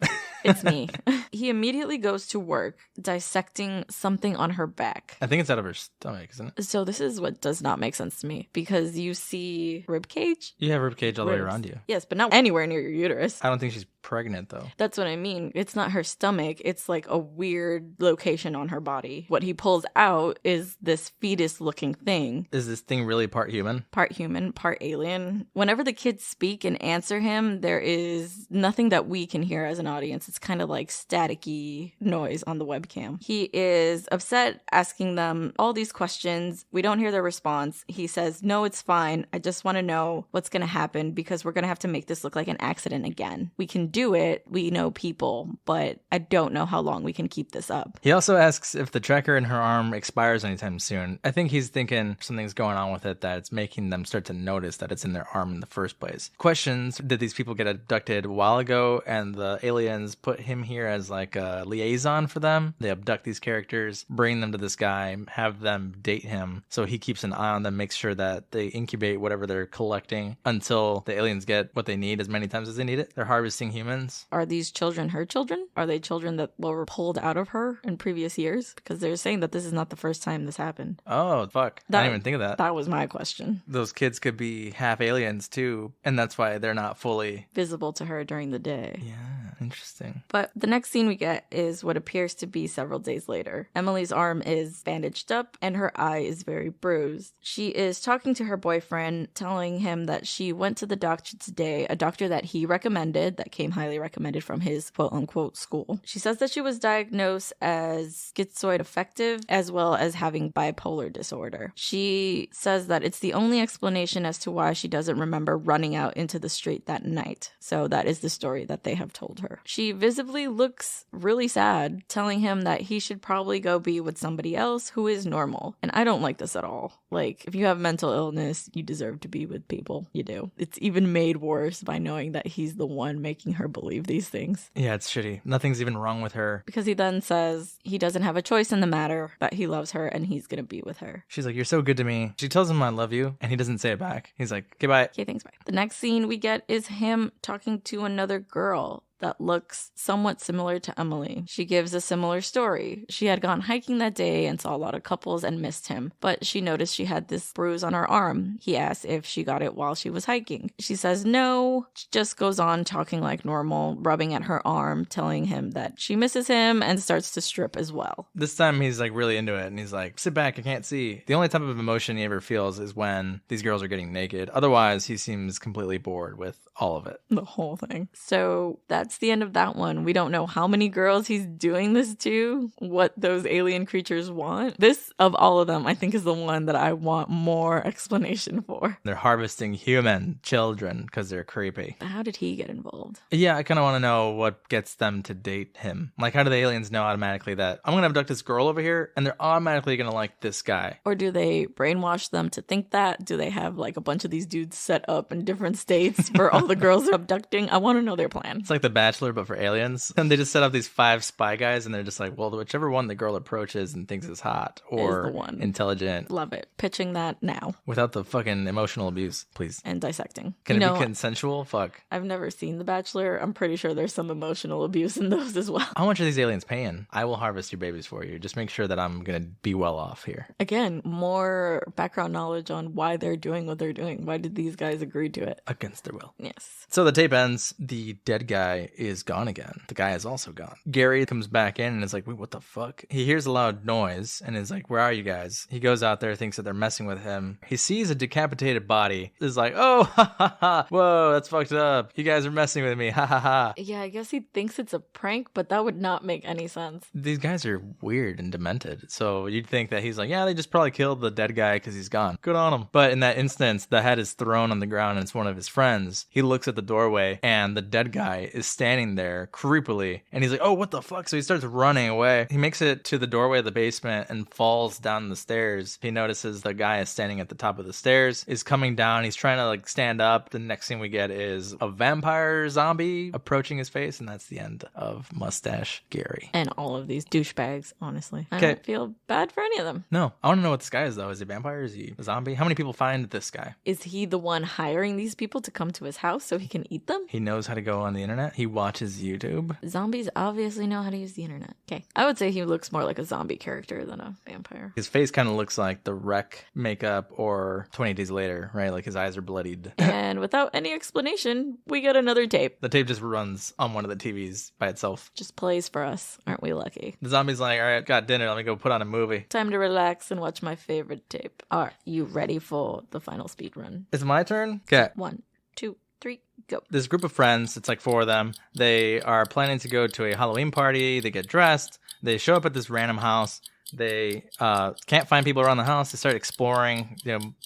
It's me. He immediately goes to work dissecting something on her back. I think it's out of her stomach, isn't it? So this is what does not make sense to me because you see rib cage. You have rib cage all the way Ribs. around you. Yes, but not anywhere near your uterus. I don't think she's pregnant, though. That's what I mean. It's not her stomach. It's like a weird location on her body. What he pulls out is this fetus-looking thing. Is this thing really part human? Part human, part alien. Whenever the kids speak and answer him, there is nothing that we can hear as an audience. It's kind of like staticky noise on the webcam. He is upset, asking them all these questions. We don't hear their response. He says, no, it's fine. I just want to know what's going to happen because we're going to have to make this look like an accident again. We can do it. We know people, but I don't know how long we can keep this up. He also asks if the tracker in her arm expires anytime soon. I think he's thinking something's going on with it that it's making them start to notice that it's in their arm in the first place. Questions, did these people get abducted a while ago and the aliens put him here as like a liaison for them? They abduct these characters, bring them to this guy, have them date him, so he keeps an eye on them, makes sure that they incubate whatever they're collecting until the aliens get what they need as many times as they need it. They're harvesting humans. Are these children her children? Are they children that were pulled out of her in previous years? Because they're saying that this is not the first time this happened. Oh, fuck. I didn't even think of that. That was my question. Those kids could be half aliens too, and that's why they're not fully visible to her during the day. Yeah, interesting. But the next scene we get is what appears to be several days later. Emily's arm is bandaged up and her eye is very bruised. She is talking to her boyfriend, telling him that she went to the doctor today, a doctor that he recommended, that came highly recommended from his quote-unquote school. She says that she was diagnosed as schizoid affective as well as having bipolar disorder. She says that it's the only explanation as to why she doesn't remember running out into the street that night. So that is the story that they have told her. She visibly looks really sad, telling him that he should probably go be with somebody else who is normal. And I don't like this at all. Like, if you have mental illness, you deserve to be with people. You do. It's even made worse by knowing that he's the one making her believe these things. Yeah, it's shitty. Nothing's even wrong with her. Because he then says he doesn't have a choice in the matter, that he loves her and he's gonna be with her. She's like, you're so good to me. She tells him I love you, and he doesn't say it back. He's like, okay, bye. Okay, thanks, bye. The next scene we get is him talking to another girl that looks somewhat similar to Emily. She gives a similar story. She had gone hiking that day and saw a lot of couples and missed him, but she noticed she had this bruise on her arm. He asked if she got it while she was hiking. She says no. She just goes on talking like normal, rubbing at her arm, telling him that she misses him and starts to strip as well. This time he's like really into it and he's like, sit back, I can't see. The only type of emotion he ever feels is when these girls are getting naked. Otherwise, he seems completely bored with all of it. The whole thing. So that's the end of that one. We don't know how many girls he's doing this to, what those alien creatures want. This, of all of them, I think is the one that I want more explanation for. They're harvesting human children because they're creepy. How did he get involved? Yeah, I kind of want to know what gets them to date him. Like, how do the aliens know automatically that I'm going to abduct this girl over here and they're automatically going to like this guy? Or do they brainwash them to think that? Do they have like a bunch of these dudes set up in different states for all the girls they're abducting? I want to know their plan. It's like the Bachelor, but for aliens. And they just set up these 5 spy guys, and they're just like, well, whichever one the girl approaches and thinks is hot or is the one. Intelligent. Love it. Pitching that now. Without the fucking emotional abuse, please. And dissecting. Can it be consensual? Fuck. I've never seen The Bachelor. I'm pretty sure there's some emotional abuse in those as well. How much are these aliens paying? I will harvest your babies for you. Just make sure that I'm going to be well off here. Again, more background knowledge on why they're doing what they're doing. Why did these guys agree to it? Against their will. Yes. So the tape ends. The dead guy guy is gone again. The guy is also gone. Gary comes back in and is like, wait, what the fuck? He hears a loud noise and is like, where are you guys? He goes out there, thinks that they're messing with him. He sees a decapitated body. Is like, oh, ha ha ha. Whoa, that's fucked up. You guys are messing with me. Ha ha ha. Yeah, I guess he thinks it's a prank, but that would not make any sense. These guys are weird and demented. So you'd think that he's like, yeah, they just probably killed the dead guy because he's gone. Good on him. But in that instance, the head is thrown on the ground and it's one of his friends. He looks at the doorway and the dead guy is standing there creepily. And he's like, oh, what the fuck? So he starts running away. He makes it to the doorway of the basement and falls down the stairs. He notices the guy is standing at the top of the stairs, is coming down. He's trying to like stand up. The next thing we get is a vampire zombie approaching his face. And that's the end of Mustache Gary. And all of these douchebags, honestly. I Okay. don't feel bad for any of them. No, I want to know what this guy is though. Is he a vampire? Is he a zombie? How many people find this guy? Is he the one hiring these people to come to his house so he can eat them? He knows how to go on the internet. He watches YouTube. Zombies obviously know how to use the internet. Okay. I would say he looks more like a zombie character than a vampire. His face kind of looks like the Wreck makeup or 20 Days Later, right? Like his eyes are bloodied. And without any explanation, we get another tape. The tape just runs on one of the TVs by itself. Just plays for us. Aren't we lucky? The zombie's like, all right, got dinner. Let me go put on a movie. Time to relax and watch my favorite tape. Are you ready for the final speed run? It's my turn? Okay. 1, 2, 3, go. This group of friends, it's like 4 of them. They are planning to go to a Halloween party. They get dressed. They show up at this random house. They can't find people around the house. They start exploring,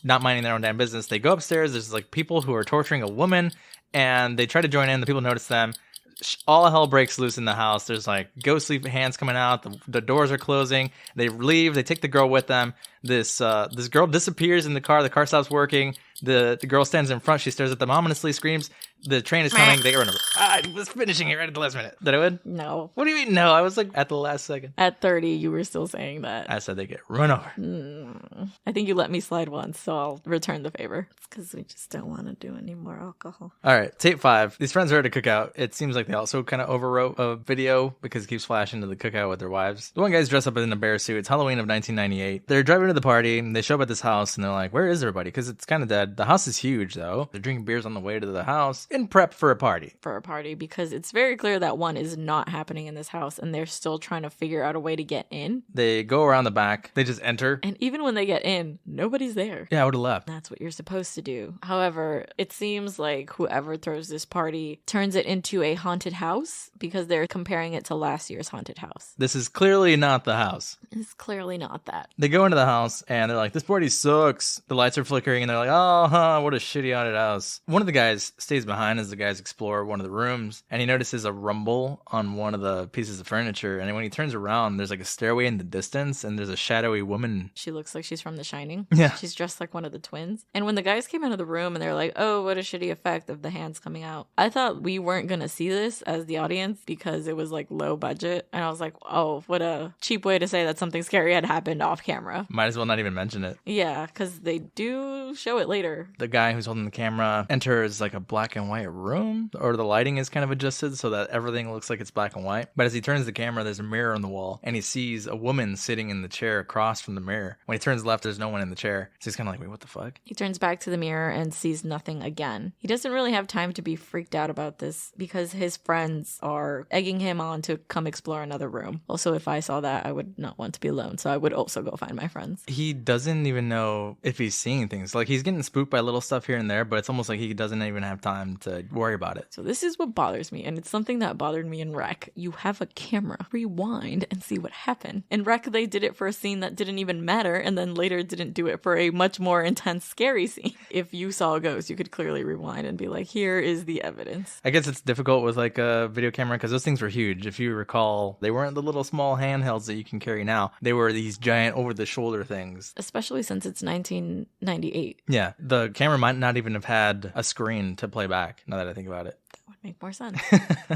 not minding their own damn business. They go upstairs. There's like people who are torturing a woman, and they try to join in. The people notice them. All hell breaks loose in the house. There's like ghostly hands coming out. The doors are closing. They leave. They take the girl with them. This girl disappears in the car. The car stops working. The girl stands in front. She stares at them ominously, screams. The train is coming. They run over. I was finishing it right at the last minute. Did I win? No. What do you mean no? I was like at the last second. At 30, you were still saying that. I said they get run over. I think you let me slide once, so I'll return the favor. It's because we just don't want to do any more alcohol. All right, tape 5. These friends are at a cookout. It seems like they also kind of overwrote a video because it keeps flashing to the cookout with their wives. The one guy's dressed up in a bear suit. It's Halloween of 1998. They're driving to the party. And they show up at this house and they're like, where is everybody? Because it's kind of dead. The house is huge though. They're drinking beers on the way to the house in prep for a party. Because it's very clear that one is not happening in this house and they're still trying to figure out a way to get in. They go around the back. They just enter. And even when they get in, nobody's there. Yeah, I would have left. That's what you're supposed to do. However, it seems like whoever throws this party turns it into a haunted house because they're comparing it to last year's haunted house. This is clearly not the house. It's clearly not that. They go into the house and they're like, this party sucks. The lights are flickering and they're like, oh, what a shitty haunted house. One of the guys stays behind as the guys explore one of the rooms and he notices a rumble on one of the pieces of furniture. And when he turns around, there's like a stairway in the distance and there's a shadowy woman. She looks like she's from The Shining. Yeah. She's dressed like one of the twins. And when the guys came out of the room and they're like, oh, what a shitty effect of the hands coming out. I thought we weren't going to see this as the audience because it was like low budget. And I was like, oh, what a cheap way to say that something scary had happened off camera. Might as well not even mention it. Yeah, because they do show it later. The guy who's holding the camera enters like a black and white room, or the lighting is kind of adjusted so that everything looks like it's black and white. But as he turns the camera, there's a mirror on the wall and he sees a woman sitting in the chair across from the mirror. When he turns left, there's no one in the chair. So he's kind of like, wait, what the fuck? He turns back to the mirror and sees nothing again. He doesn't really have time to be freaked out about this because his friends are egging him on to come explore another room. Also, if I saw that, I would not want to be alone. So I would also go find my friends. He doesn't even know if he's seeing things. Like he's getting spooked by little stuff here and there, but it's almost like he doesn't even have time to worry about it. So this is what bothers me. And it's something that bothered me in Rec. You have a camera. Rewind and see what happened. In Rec, they did it for a scene that didn't even matter. And then later didn't do it for a much more intense, scary scene. If you saw a ghost, you could clearly rewind and be like, here is the evidence. I guess it's difficult with like a video camera because those things were huge. If you recall, they weren't the little small handhelds that you can carry now. They were these giant over-the-shoulder things. Especially since it's 1998. Yeah, the camera might not even have had a screen to play back, now that I think about it. That would make more sense.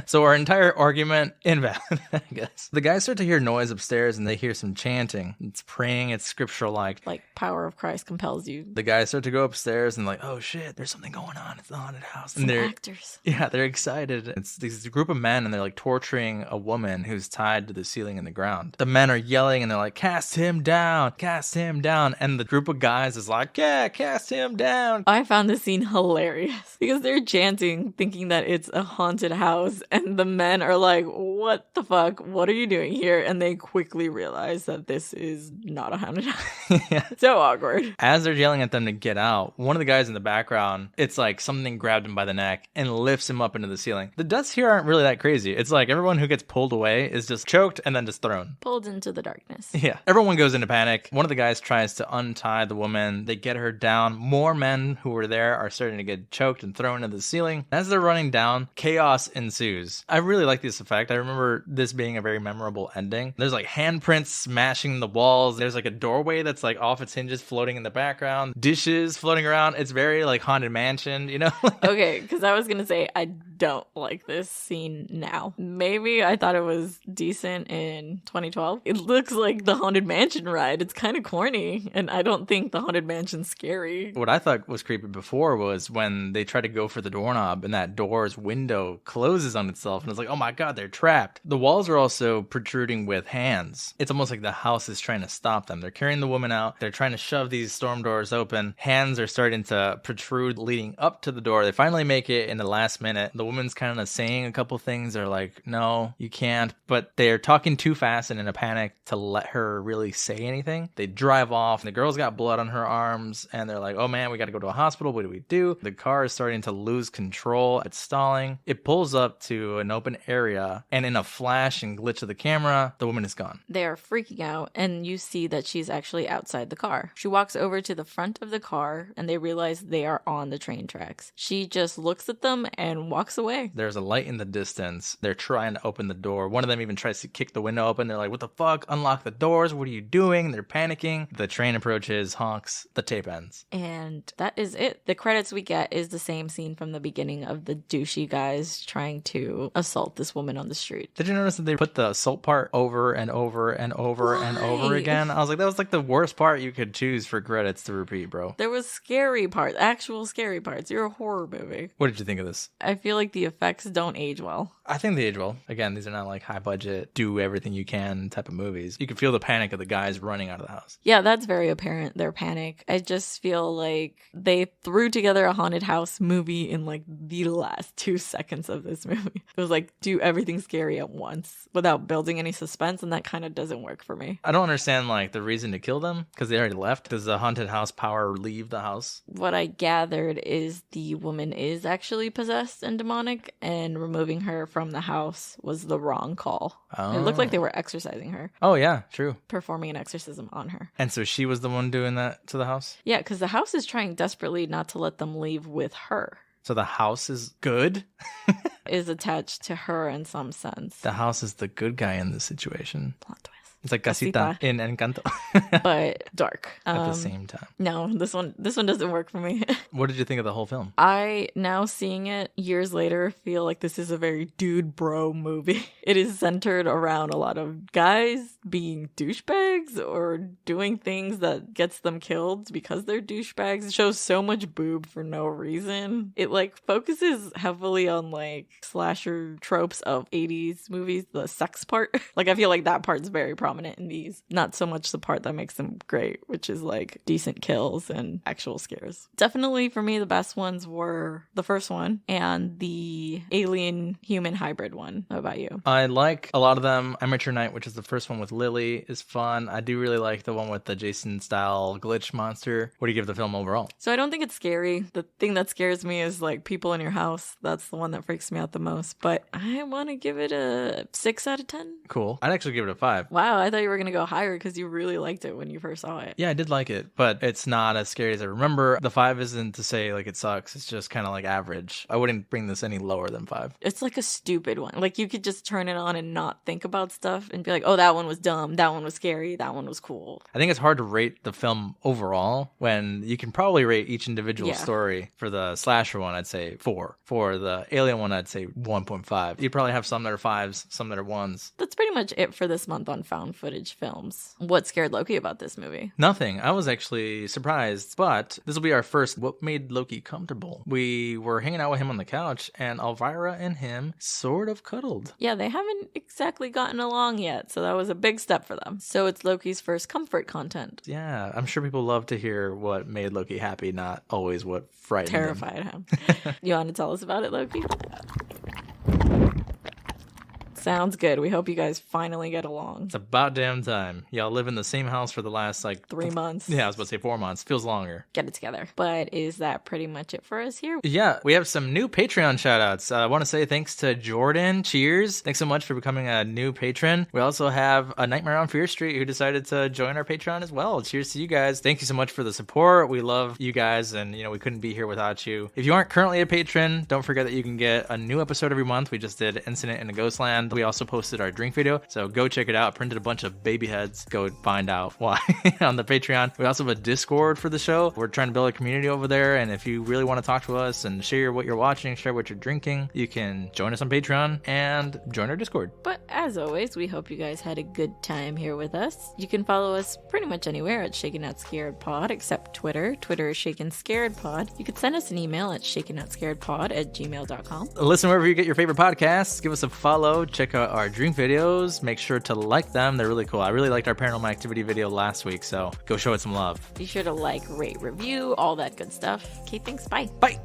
So our entire argument, invalid, I guess. The guys start to hear noise upstairs and they hear some chanting. It's praying, it's scriptural-like. Like power of Christ compels you. The guys start to go upstairs and like, oh shit, there's something going on. It's the haunted house. Some actors. Yeah, they're excited. It's this group of men and they're like torturing a woman who's tied to the ceiling in the ground. The men are yelling and they're like, cast him down, cast him down. And the group of guys is like, yeah, cast him down. I found this scene hilarious because they're chanting thinking that it's a haunted house, and the men are like, what the fuck? What are you doing here? And they quickly realize that this is not a haunted house. Yeah. So awkward. As they're yelling at them to get out, one of the guys in the background, it's like something grabbed him by the neck and lifts him up into the ceiling. The deaths here aren't really that crazy. It's like everyone who gets pulled away is just choked and then just thrown. Pulled into the darkness. Yeah. Everyone goes into panic. One of the guys tries to untie the woman. They get her down. More men who were there are starting to get choked and thrown into the ceiling. As they're running down, chaos ensues. I really like this effect. I remember this being a very memorable ending. There's like handprints smashing the walls. There's like a doorway that's like off its hinges floating in the background. Dishes floating around. It's very like Haunted Mansion, you know? Okay, because I was going to say I don't like this scene now. Maybe I thought it was decent in 2012. It looks like the Haunted Mansion ride. It's kind of corny, and I don't think the Haunted Mansion's scary. What I thought was creepy before was when they try to go for the doorknob and that door's window closes on itself, and it's like, oh my god, they're trapped. The walls are also protruding with hands. It's almost like the house is trying to stop them. They're carrying the woman out. They're trying to shove these storm doors open. Hands are starting to protrude leading up to the door. They finally make it in the last minute. The woman's kind of saying a couple things. They're like, no, you can't. But they're talking too fast and in a panic to let her really say anything. They drive off. The girl's got blood on her arms. And they're like, oh man, we got to go to a hospital. What do we do? The car is starting to lose control. It's stalling. It pulls up to an open area. And in a flash and glitch of the camera, the woman is gone. They are freaking out. And you see that she's actually outside the car. She walks over to the front of the car. And they realize they are on the train tracks. She just looks at them and walks away. There's a light in the distance. They're trying to open the door. One of them even tries to kick the window open. They're like, what the fuck? Unlock the doors. What are you doing? They're panicking. The train approaches, honks, the tape ends. And that is it. The credits we get is the same scene from the beginning of the douchey guys trying to assault this woman on the street. Did you notice that they put the assault part over and over and over and over again? I was like, that was like the worst part you could choose for credits to repeat, bro. There was scary parts, actual scary parts. You're a horror movie. What did you think of this? I feel like the effects don't age well. I think they age well. Again, these are not like high budget, do everything you can type of movies. You can feel the panic of the guys running out of the house. Yeah, that's very apparent, their panic. I just feel like they threw together a haunted house movie in like the last 2 seconds of this movie. It was like, do everything scary at once without building any suspense, and that kind of doesn't work for me. I don't understand like the reason to kill them because they already left. Does the haunted house power leave the house? What I gathered is the woman is actually possessed and demonic, and removing her from the house was the wrong call. Oh. It looked like they were exorcising her. Oh, yeah, true. Performing an exorcism on her. And so she was the one doing that to the house? Yeah, because the house is trying desperately not to let them leave with her. So the house is good? Is attached to her in some sense. The house is the good guy in this situation. Plot twist. It's like Casita in Encanto. But dark. At the same time. No, this one doesn't work for me. What did you think of the whole film? I, now seeing it years later, feel like this is a very dude bro movie. It is centered around a lot of guys being douchebags or doing things that gets them killed because they're douchebags. It shows so much boob for no reason. It like focuses heavily on like slasher tropes of 80s movies, the sex part. Like I feel like that part's very prominent in these. Not so much the part that makes them great, which is like decent kills and actual scares. Definitely for me, the best ones were the first one and the alien human hybrid one. How about you? I like a lot of them. Amateur Night, which is the first one with Lily, is fun. I do really like the one with the Jason style glitch monster. What do you give the film overall? So I don't think it's scary. The thing that scares me is like people in your house. That's the one that freaks me out the most. But I want to give it a 6 out of 10. Cool. I'd actually give it a 5. Wow, I thought you were going to go higher because you really liked it when you first saw it. Yeah, I did like it, but it's not as scary as I remember. The 5 isn't to say like it sucks. It's just kind of like average. I wouldn't bring this any lower than 5. It's like a stupid one. Like you could just turn it on and not think about stuff and be like, oh, that one was dumb. That one was scary. That one was cool. I think it's hard to rate the film overall when you can probably rate each individual story. For the slasher one, I'd say 4. For the alien one, I'd say 1.5. You'd probably have some that are 5s, some that are 1s. That's pretty much it for this month on found footage films. What scared Loki about this movie? Nothing. I was actually surprised, but this will be our first What Made Loki Comfortable. We were hanging out with him on the couch, and Elvira and him sort of cuddled. Yeah, they haven't exactly gotten along yet, so that was a big step for them. So it's Loki's first comfort content. Yeah, I'm sure people love to hear what made Loki happy, not always what frightened Terrified him. You want to tell us about it, Loki? Sounds good. We hope you guys finally get along. It's about damn time. Y'all live in the same house for the last, 3 months. Yeah, I was about to say 4 months. Feels longer. Get it together. But is that pretty much it for us here? Yeah, we have some new Patreon shoutouts. I want to say thanks to Jordan. Cheers. Thanks so much for becoming a new patron. We also have a Nightmare on Fear Street who decided to join our Patreon as well. Cheers to you guys. Thank you so much for the support. We love you guys, and we couldn't be here without you. If you aren't currently a patron, don't forget that you can get a new episode every month. We just did Incident in the Ghostland. We also posted our drink video, so go check it out. Printed a bunch of baby heads. Go find out why on the Patreon. We also have a Discord for the show. We're trying to build a community over there, and if you really want to talk to us and share what you're watching, share what you're drinking, you can join us on Patreon and join our Discord. But as always, we hope you guys had a good time here with us. You can follow us pretty much anywhere at Shaken Not Scared Pod, except Twitter. Twitter is Shaken Scared Pod. You could send us an email at shakennotScaredPod@gmail.com. Listen wherever you get your favorite podcasts. Give us a follow. Check out our drink videos. Make sure to like them. They're really cool. I really liked our Paranormal Activity video last week, so go show it some love. Be sure to like, rate, review, all that good stuff. Okay, thanks. Bye. Bye.